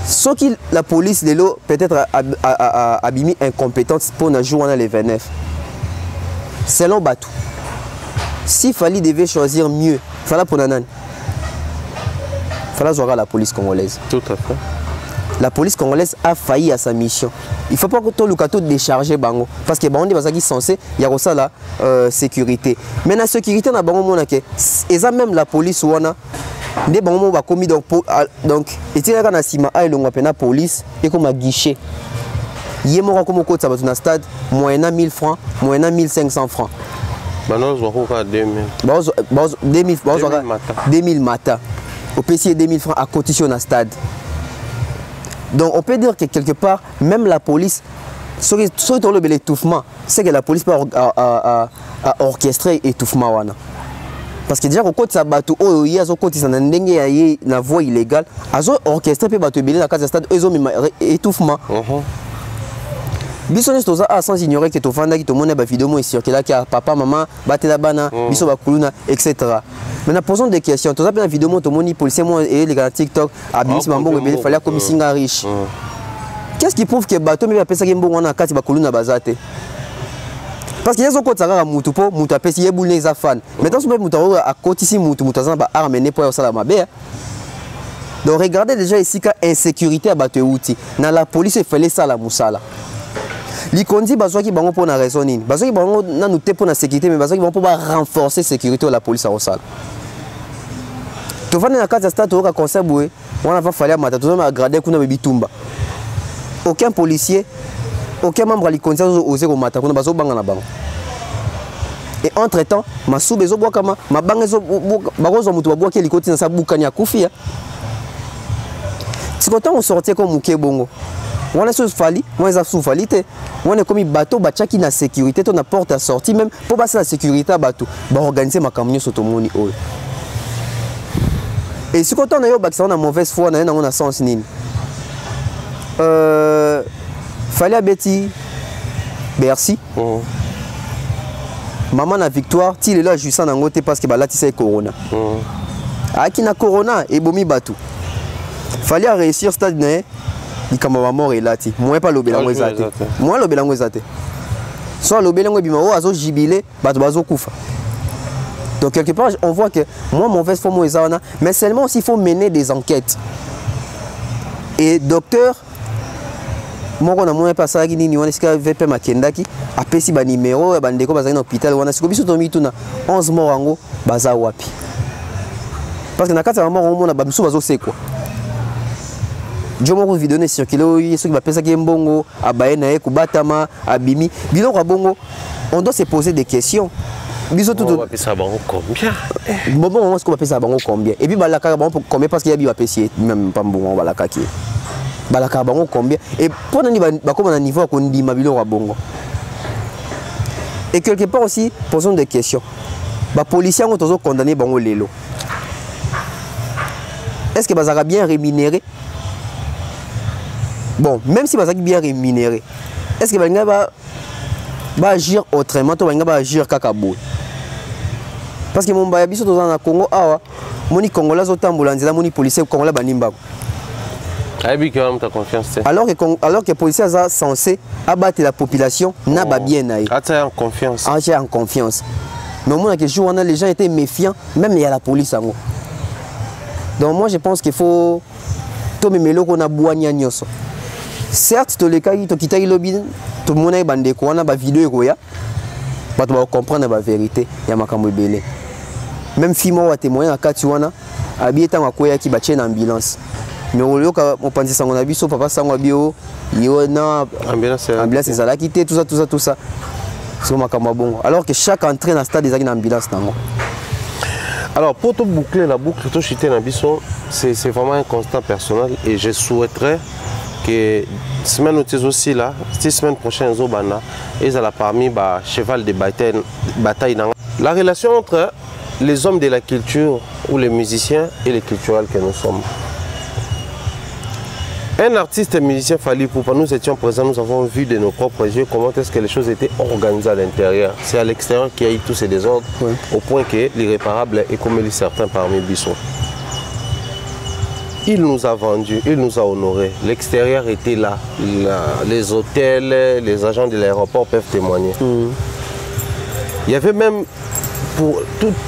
Sauf que la police, peut-être a mis incompétence pour nous jouer les 29. Selon Batou. Si Fali devait choisir mieux, il fallait pour Nanan. Il fallait jouer à la police congolaise.
Tout à fait.
La police congolaise a failli à sa mission. Il ne faut pas que tout le cas décharger Bango. Parce que Bango est censé, il y a aussi la sécurité. Mais la sécurité, ils ont même la police ou des Bango va commis donc et tu as sima a la police et comme un guichet. Il y a comme côté ça dans stade moyennant 1000 francs, moyennant 1500 francs.
Maintenant je vois 2000.
2000 matin. Au PC 2000 francs à cotiser dans stade. Donc on peut dire que quelque part, même la police, surtout l'étouffement, c'est que la police peut orchestrer l'étouffement. Parce que déjà, au côté de bateau, il y a une voie illégale, ils ont orchestré le bateau dans le stade, ils ont étouffement. Biso ne sommes pas sans ignorer que tu fais des vidéos circulent là, que papa, maman, battent la banane, biso bakuluna, etc. Mais nous posons des questions. Tu as fait une vidéo, tu as dit policiers et les gars TikTok, il fallait comme si riche. Qu'est-ce qui prouve que le bateau ne peut pas faire ça dans la carte bakuluna bazate? Parce qu'il y a des gens qui ont moutou po, moutou apes si yeboul les afan. Maintenant, si vous avez à côté ici moutou, moutou azan ba armené pour ça la mabe. Donc regardez déjà ici qu'il y a insécurité à bateau outil. Dans la police, il fallait ça la moussala. L'Ikondi bazoa qui bango pour na raison nini. Bazoa qui bango na nous te pour la sécurité mais bazoa qui bango pour renforcer la sécurité de la police à Osala. Tu vas dans la carte de stade au conseil boué, on va falloir mater, tu vas aggrader kuna bitumba. Aucun policier, aucun membre de l'Ikondi osé au matin kuna bazoa banga na bango. Et entre-temps, ma sou bezo boa kama, ma banga zo bagozo mutu boa qui l'Ikondi na sa bukanya kufia. Si quand on sortait comme Mouké Bongo. On a souffali, on a souffali, on a comme bateau, qui na sécurité, on a porte à sortie même pour passer la sécurité à bateau, bah organiser ma camion sur ton moni. Et si quand on a eu une mauvaise foi, on a sens nini. Fallait à Betty, Bercy. Maman na victoire, tu es là juste en angoté parce que là tu sais corona. Aki na corona et bomi bateau. Fallait réussir stade né. Il y a mort et là, moi pas l'obélango zate. Moi l'obélango zate. Soit l'obélango bimao azo jubilé, bazo kufa. Donc quelque part on voit que moi mauvaise forme ezana, mais seulement s'il faut mener des enquêtes. Et docteur moi on a moins pas ça nini on est-ce que VP Makendaki a pesi ba numéro ba ndeko bazali na hôpital wana siko biso tomi tuna 11 morts ngo baza wapi. Parce que na kata mort on mona ba biso bazo c'est quoi. Je me vidéo circulé, ceux qui va penser qu'il y a un bongo, à Baena, Kubatama, à Bimi, Bilo Rabongo, on doit se poser des questions. Biso tout. On va
payer ça combien?
Bon, on va payer ça combien? Et puis, Balaka, combien parce qu'il y a bien payé, même pas bon, Balaka qui. Balaka, combien? Et pour un niveau qu'on dit, Mabilo Rabongo. Et quelque part aussi, posons des questions. Les policiers ont toujours condamné Bango Lelo. Est-ce que Bazara bien rémunéré? Bon, même si Bazaki bien rémunéré, est-ce que Banga va agir autrement, ou va agir kakabou? Parce que mon bayabiso dans le Congo, moni Congolais autamboula, moni policier Congolais banimba. Alors que les policiers sont censés abattre la population, n'a pas bien aïe.
En confiance.
En confiance. Mais au moment où les gens étaient méfiants, même il y a la police. Donc moi je pense qu'il faut tout le monde qu'on a boigné. Certes, tous les cas, tout le monde a bandé quoi, on a vidéo quoi, mais tu vas comprendre la vérité. Il y a ma camouébélé. Même si moi, je témoigner à Katuana, habillé tant à quoi qui battait une ambulance. Mais au lieu que mon pensée s'en a vu, papa s'en a vu, il y a une ambulance, c'est là quitté tout ça. C'est ma camouébon. Alors que chaque entrée dans le stade des ambulance.
Alors, pour te boucler la boucle, c'est vraiment un constat personnel et je souhaiterais que semaine aussi là, cette semaine prochaine, ils ont parmi cheval de bataille. La relation entre les hommes de la culture ou les musiciens et les culturels que nous sommes. Un artiste et musicien Fally Ipupa, nous étions présents, nous avons vu de nos propres yeux comment est-ce que les choses étaient organisées à l'intérieur. C'est à l'extérieur qu'il y a eu tous ces désordres, au point que l'irréparable est comme certains parmi Bisson. Il nous a vendus, il nous a honorés. L'extérieur était là. Les hôtels, les agents de l'aéroport peuvent témoigner. Il y avait même,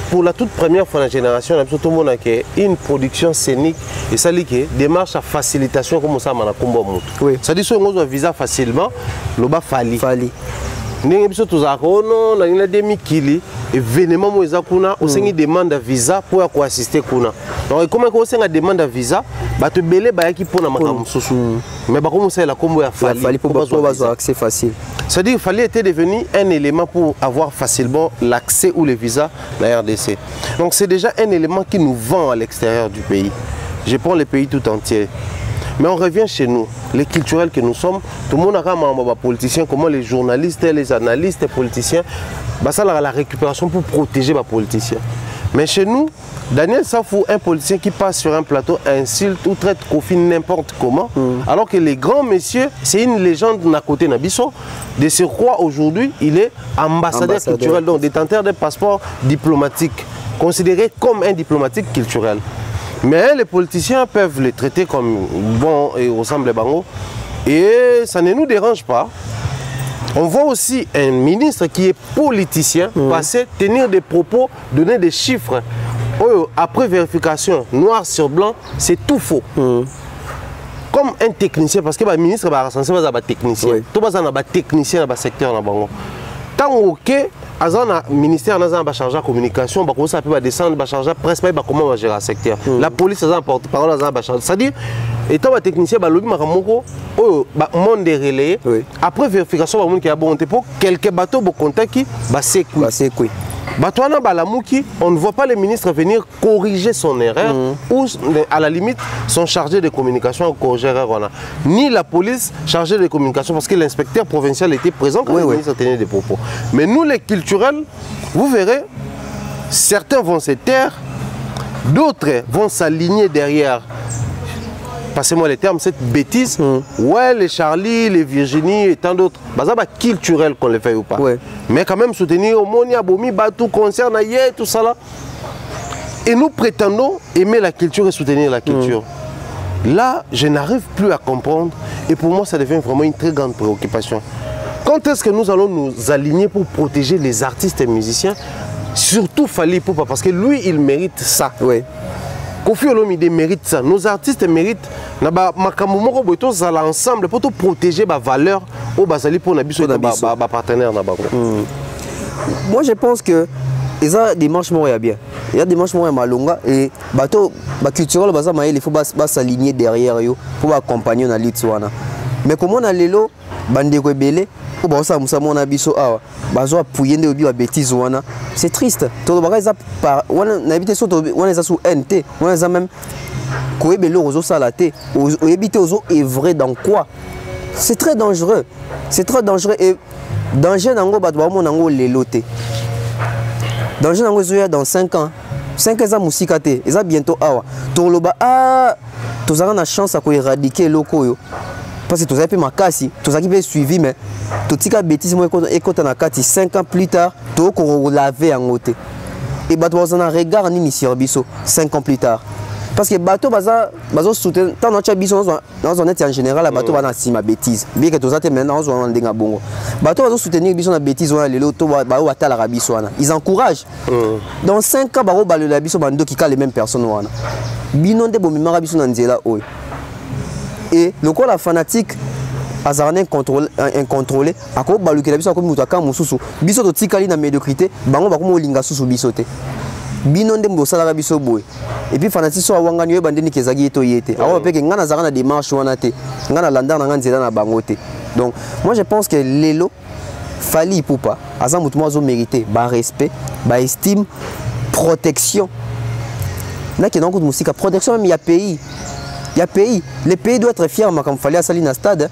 pour la toute première fois dans la génération, tout le monde a une production scénique et ça dit que démarche à facilitation comme ça, ça dit que si on a un visa facilement, le bas Fally. Nous avons des mikili événement moïsa kuna osengi demande visa pour assister kuna. Donc comment on a demande visa, ba te belé ba yaki pona makambo susu. Mais ba comme ça la combo ya Fally
pour avoir accès facile.
C'est-à-dire Fally était devenu un élément pour avoir facilement l'accès ou le visa de la RDC. Donc c'est déjà un élément qui nous vend à l'extérieur du pays. Je prends le pays tout entier. Mais on revient chez nous, les culturels que nous sommes, tout le monde a un politicien, comment les journalistes, les analystes, les politiciens, ça a la récupération pour protéger les politiciens. Mais chez nous, Daniel Safou, un politicien qui passe sur un plateau, insulte ou traite Kofi n'importe comment, alors que les grands messieurs, c'est une légende à côté de Nabiso. De surcroît, aujourd'hui, il est ambassadeur culturel, donc détenteur d'un passeport diplomatique, considéré comme un diplomatique culturel. Mais les politiciens peuvent les traiter comme bon et ressemblent à Bango. Et ça ne nous dérange pas. On voit aussi un ministre qui est politicien passer, tenir des propos, donner des chiffres. Après vérification, noir sur blanc, c'est tout faux. Comme un technicien, parce que le ministre est censé être un technicien. Tout le monde est un technicien dans le secteur. Tant que le ministère est chargé de la communication, ça peut descendre, chargé de presse, comment gérer le secteur. La police est en porte-parole, c'est-à-dire, étant un technicien, le monde est relayé. Après vérification, il y a quelques bateaux qui contactent, c'est quoi. On ne voit pas les ministres venir corriger son erreur ou à la limite sont chargés de communication ou corriger l'erreur. Ni la police chargée de communication parce que l'inspecteur provincial était présent quand le ministre tenait des propos. Mais nous les culturels, vous verrez, certains vont se taire, d'autres vont s'aligner derrière. Passez-moi les termes, cette bêtise, ouais, les Charlie, les Virginie et tant d'autres, c'est culturel qu'on les fait ou pas. Mais quand même soutenir au Monia, Bomi, tout concerne tout ça là. Et nous prétendons aimer la culture et soutenir la culture. Là, je n'arrive plus à comprendre et pour moi, ça devient vraiment une très grande préoccupation. Quand est-ce que nous allons nous aligner pour protéger les artistes et musiciens, surtout Fally Ipupa, parce que lui, il mérite ça. Kofi Olomide mérite ça. Nos artistes méritent ensemble pour protéger les valeurs aux basali pour nos partenaires.
Moi je pense que il y a des démarches bien. Il y a des démarches malonga et bateau culturel il faut s'aligner derrière eux pour accompagner la lutte. Mais comment on a les lots bandeko belé pour basa musamo na biso awa bazo apuyende obi wa bêtise wana c'est triste to bakaza par wana na habité so to wana za sous NT wana za même koebelo ozo salaté oyebité ozo œuvrer dans quoi c'est très dangereux et danger nango bato ba mona ngo leloté danger nango zoya dans 5 ans 5 ans za musika te eza bientôt awa to loba to zana na chance à ko éradiquer loko yo. Parce que tu as fait ma casse, tu as suivi, mais tu as bêtise, et quand tu as 5 ans plus tard, tu as lavé en côté. Et tu as un regard en sur Bisso 5 ans plus tard. Parce que bateau bazo soutien tant notre Bisso dans un en général, bateau va si ma bêtise. Bien que tu as maintenant on denga bongo. Bateau bazo soutenir Bisso na bêtise on a les loto ba o atala la Bisso wana. Ils encouragent. Dans 5 ans ba le la Bisso bando qui les mêmes personnes wana. Binon de bomima Bisso na nzela oy. Et le corps la fanatique azarné incontrôlé à quoi baluke la biso comme mutaka mususu biso to tikali na médiocrité bango ba komo linga susu biso te bino ndem do sala biso boy et puis fanatique so wangani bandeni kezagi to yete awa peke ngana zara na démarche wana te ngana landa na nganzela na bango te. Donc moi je pense que lelo Fally Ipupa aza mutu mo zo mériter ba respect ba estime protection na qui donc musique protection même il y a pays. Il y a pays. Les pays doivent être fiers comme fallait à Salina Stade.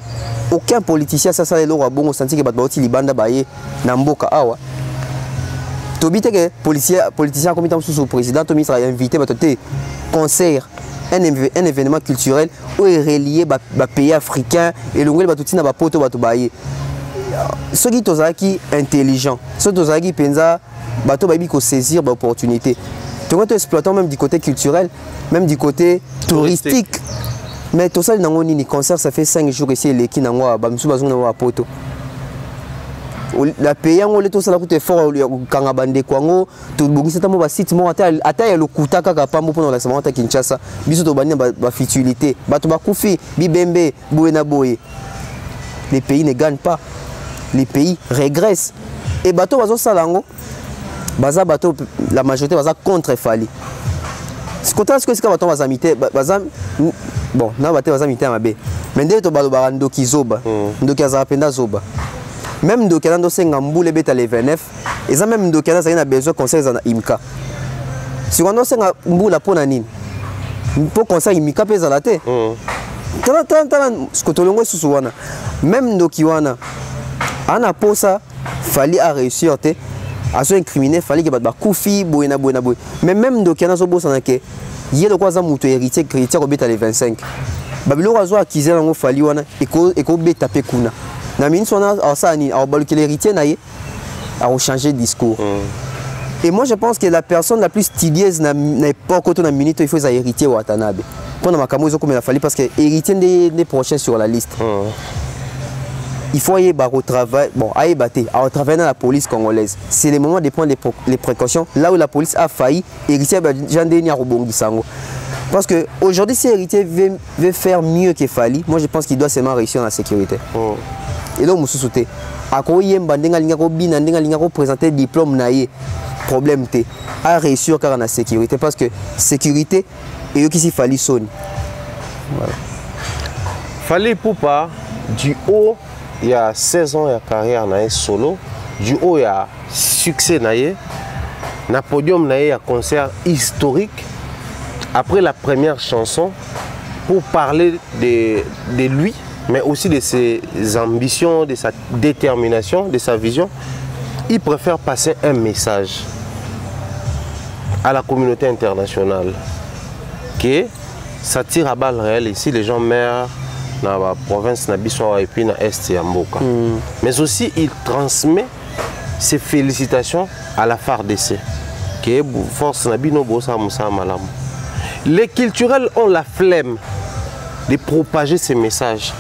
Aucun politicien ça le roi bon senti que batba oti libanda baye na mboka awa. Tobite que politicien comme sous président to ministre a invité batoté concert un événement culturel où est relié ba pays africain et le ngoli batuti na ba poto batu baye. Ceux qui tozaki intelligent, ceux tozaki penza bato babi ko saisir ba opportunité. Tu vois, exploitant même du côté culturel, même du côté touristique. Mais tout ça, dans le concert, ça fait 5 jours ici, les qui n'ont pas de poto. La paye, on tout ça coûte fort quand on a bandé quoi, tout le monde c'est un site, moi à le kuta kaka pas pour la semaine à Kinshasa, biso to bani ba futilité, bato ba koufi, bibembe, bouena boye. Les pays ne gagnent pas, les pays régressent. Et bato bazo salango. Baza bato la majorité baza contre Fali. Ce côté est-ce que c'est bato baza mité baza bon na bato baza mité mabe. Mais ndé to balo barando ki zoba. Ndoki azara penda zoba. Même ndoki ando senga mbule beta le 29 et ça même ndoki ando na besoin conseil za imka. Si on senga mbula pona nini? Pour conseil imka pesa la te. Tala ce que tolongo susu wana. Même ndoki wana ana posa Fali a réussir te. À ce incriminé, il fallait que tu koufi, boina. Mais même de Kiana Sobo Sanake, il y a de quoi ça moutou héritier chrétien au bêta les 25. Babylon a acquisé dans le Faliwana et qu'on bêta pekuna. Namine Sona, alors ça, alors que l'héritier n'a a changé de discours. Et moi je pense que la personne la plus studieuse n'est pas côté dans minute, il faut les héritiers ou Watanabe. Pendant ma camo, ils ont comme il a fallu parce que héritier des prochains sur la liste. Il faut y aller au travail, bon, à travailler dans la police congolaise. C'est le moment de prendre les précautions. Là où la police a failli, héritier Jean-Denis Sango. Parce qu'aujourd'hui, si héritier veut faire mieux que Fali, moi je pense qu'il doit seulement réussir dans la sécurité. Et donc, je suis à quoi il y a présenter le diplôme, problème à réussir car la sécurité. Parce que sécurité, et qui s'y Fali sonne.
Fali Poupa, du haut. Il y a 16 ans de carrière dans solo. Du haut, il y a succès dans le podium, il y a un concert historique. Après la première chanson, pour parler de lui, mais aussi de ses ambitions, de sa détermination, de sa vision, il préfère passer un message à la communauté internationale. Que ça tire à balles réelles ici, les gens meurent. Dans la province et puis dans l'Est et Mboka. Mais aussi, il transmet ses félicitations à la FARDC. Qui est force Nabino Bossa Moussa Malam. Les culturels ont la flemme de propager ces messages,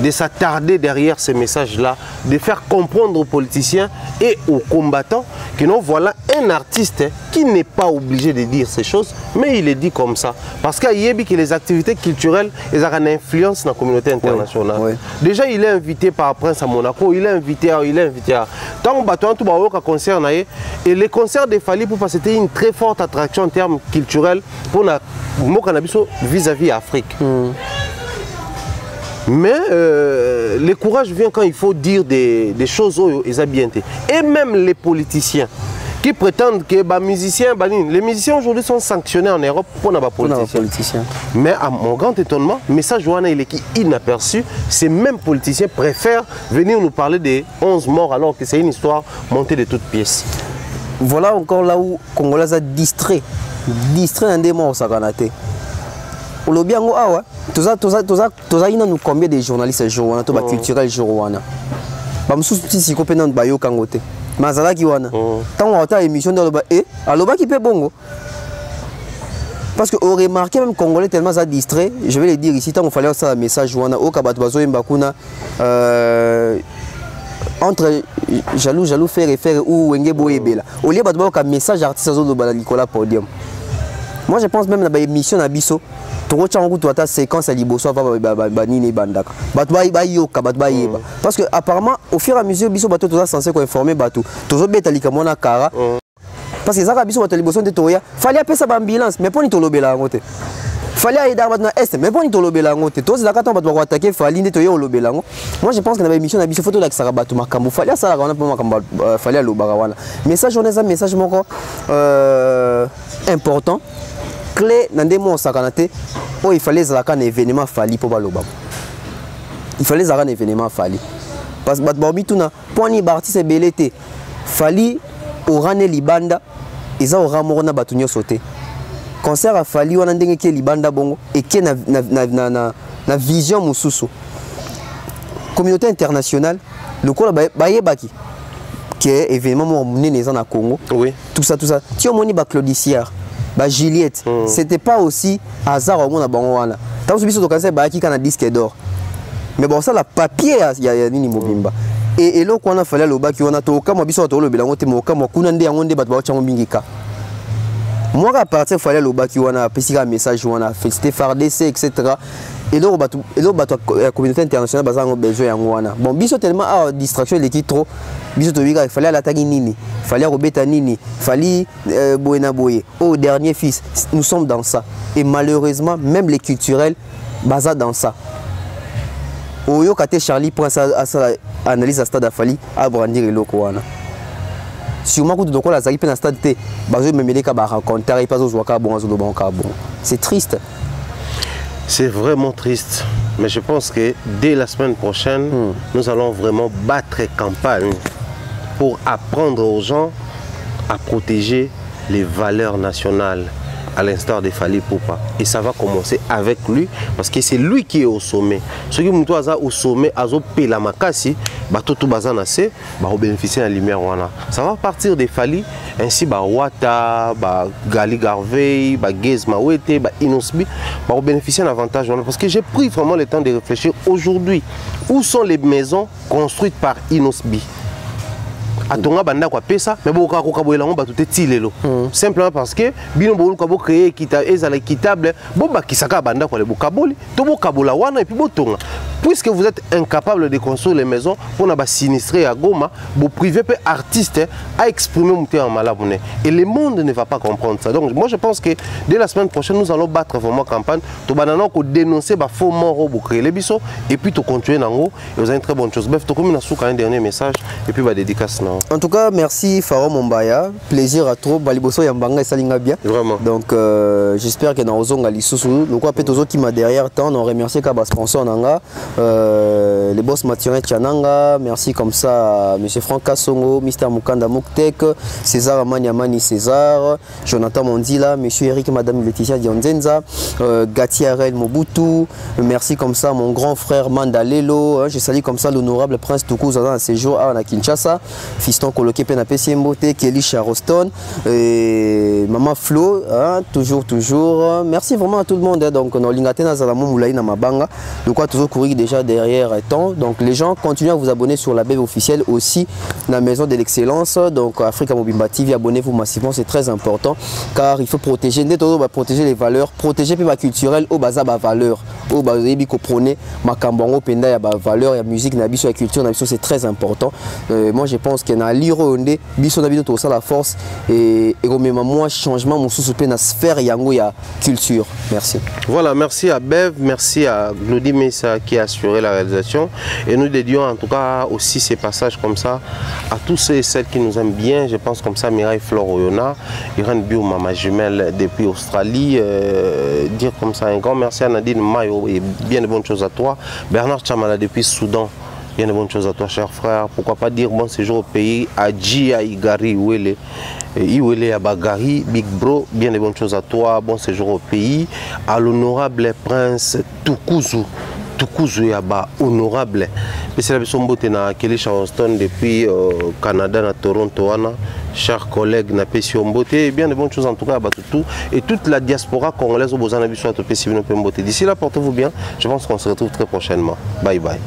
de s'attarder derrière ces messages-là, de faire comprendre aux politiciens et aux combattants que non, voilà un artiste qui n'est pas obligé de dire ces choses, mais il est dit comme ça. Parce qu'il y a que les activités culturelles, elles ont une influence dans la communauté internationale. Oui. Déjà, il est invité par Prince à Monaco, il est invité à... Tant que tout le concert, et les concerts de Fali Poupa, c'était une très forte attraction en termes culturels pour vis-à-vis Afrique. Mais le courage vient quand il faut dire des choses aux habités. Et même les politiciens qui prétendent que les musiciens aujourd'hui sont sanctionnés en Europe pour les politiciens. Mais à mon grand étonnement, le message il est inaperçu. Ces mêmes politiciens préfèrent venir nous parler des 11 morts alors que c'est une histoire montée de toutes pièces.
Voilà encore là où Congolais a distrait dans des morts ça ganaté. Au biango awa, toza ina nous combien de journalistes jour wana to ba culturel jour wana. Ba mususu tisi ko pena ba yo kangote. Mazala ki wana. Tant on a émission de loba et aloba qui peut bongo. Parce que on remarque même Congolais tellement ça distrait, je vais le dire ici tant on fallait ça message wana o kabato bazo mbakuna entre jaloux faire ou wenge boyebela. Au lieu bato ba message artiste zo do ba Nicolas podium. Moi je pense même la émission na biso tu séquence à liboso parce que apparemment au fur et à mesure biso bato toza censé informer bato tozo beta likamona kara parce que ça biso bato liboso de toya fallait appeler ça ambulance mais pour ni tolobela ngote fallait aider bato na est mais pour ni tolobela ngote tozo la kato bato attaquer fallait ni toya olobela ngo. Moi je pense que na émission na biso photo la sara bato makambo fallait ça la pour makambo fallait lobara wana message on est un message moko important clé nande mo sakanate oh il fallait zalaka un événement fali pour baloba il fallait zalaka un événement fali parce que babi tuna poni artiste belete fali orane libanda eza oramoro na batunyo sauté concert a fali wana ndenge ke libanda bongo et ke na vision mususu communauté internationale le kola bayebaki que événement mo mené dans Congo
oui
tout ça tu moni ba Claudicière ba Juliette c'était pas aussi hasard au monde bango wana tant que biso to kanse ba ki kana disque d'or mais bon ça la papier ya nini mobimba et là qu'on a fallu le baki wana to kama biso to lo bilango te mo kama kuna nde yango nde bato ba chango bingika moi à partir fallait le baki wana pesika message wana féliciter FARDC etc. et là la communauté internationale bazango besoin yango wana bon biso tellement distraction l'équipe trop biso to il fallait l'attaquer nini fallait robeta nini fallait boena boye au dernier fils nous sommes dans ça et malheureusement même les culturels baza dans ça oyo kate Charlie prend ça analyse à stade fallait à brandir eloko wana sûrement que donc la zaki pe na stade te bazo memele ka ba rencontrer pas zo ka bon zo do bon ka bon c'est triste.
C'est vraiment triste, mais je pense que dès la semaine prochaine, nous allons vraiment battre campagne pour apprendre aux gens à protéger les valeurs nationales, à l'instar de Fally Ipupa. Et ça va commencer avec lui, parce que c'est lui qui est au sommet. Ceux qui sont au sommet, ils ont la makasi, tout bazanase, ils bénéficient de la lumière. Ça va partir de Fally, ainsi Wata, Gali Garvey, Gez Mawete, Inosbi, ils bénéficient d'un avantage. Parce que j'ai pris vraiment le temps de réfléchir aujourd'hui. Où sont les maisons construites par Inosbi? Atonga banda kwa pesa mais boka ko kaboela ngo batute tilelo simplement parce que bino bo ko créer équitable bo bakisaka banda kwa le bokaboli to bokabola wana et puis botonga puisque vous êtes incapable de construire les maisons pour na ba sinistrer à Goma bo privé peu artiste à exprimer monter en malabone et le monde ne va pas comprendre ça. Donc moi je pense que dès la semaine prochaine nous allons battre vraiment campagne to banana ko dénoncer ba faux mort bo créer les biso et puis to continuer nango et vous avez une très bonne chose. Bref to comme na souka un dernier message et puis ba dédicace non.
En tout cas, merci Faro Mombaya. Plaisir à trop. Baliboso Yambanga et Salinga bien.
Vraiment.
Donc, j'espère que dans Ozonga Lissousou, nous quoi peut-être qui m'a derrière tant, on remercie Kaba sponsor Nanga, les boss Mathieu Chananga, merci comme ça à Monsieur Franck Kassongo, Mr Mukanda Muktek, César Amaniamani César, Jonathan Mondila, Monsieur Eric et Madame Laetitia Dionzenza, Gatiarel Mobutu, merci comme ça à mon grand frère Mandalelo, je salue comme ça l'honorable Prince Toukouz dans un séjour à Kinshasa. Fiston coloqué Pena Pessimbote, Kelly Charoston, et Maman Flo, hein, toujours. Merci vraiment à tout le monde. Hein, donc, on a l'ingatena Zalamo Moulaï na Mabanga. De quoi toujours courir déjà derrière temps. Donc, les gens continuent à vous abonner sur la BEV officielle aussi, la maison de l'excellence. Donc, Africa Mobimba TV, abonnez-vous massivement, c'est très important. Car il faut protéger, protéger les valeurs, protéger les culturelles, au baza ba valeur, au baza ko prôner, ma kambongo penda ya ba valeur, ya musique, na biso, ya culture, na biso, c'est très important. Moi, je pense que na liro onde biso na biso to ça la force et même moi changement mon sous-soupé na sphère yango ya culture. Merci.
Voilà, merci à Bev, merci à Glody Messa qui a assuré la réalisation et nous dédions en tout cas aussi ces passages comme ça à tous ceux et celles qui nous aiment bien. Je pense comme ça Mireille Flore Oyona, Irène Bio, ma jumelle depuis Australie, dire comme ça un grand merci à Nadine Mayo et bien de bonnes choses à toi. Bernard Chamala depuis Soudan. Bien de bonnes choses à toi, cher frère. Pourquoi pas dire bon séjour au pays à Djia Igari Iwele. Iwele à Bagari, Big Bro. Bien de bonnes choses à toi. Bon séjour au pays. À l'honorable prince Toukouzou. Toukouzou Yaba, honorable. C'est la personne qui est Kelly Charleston depuis Canada, à Toronto. Chers collègues, na Pession Mbote, bien de bonnes choses en tout cas à Batutu et toute la diaspora congolaise au Bozana Bissou à Topé Sivino Pembote. D'ici là, portez-vous bien. Je pense qu'on se retrouve très prochainement. Bye bye.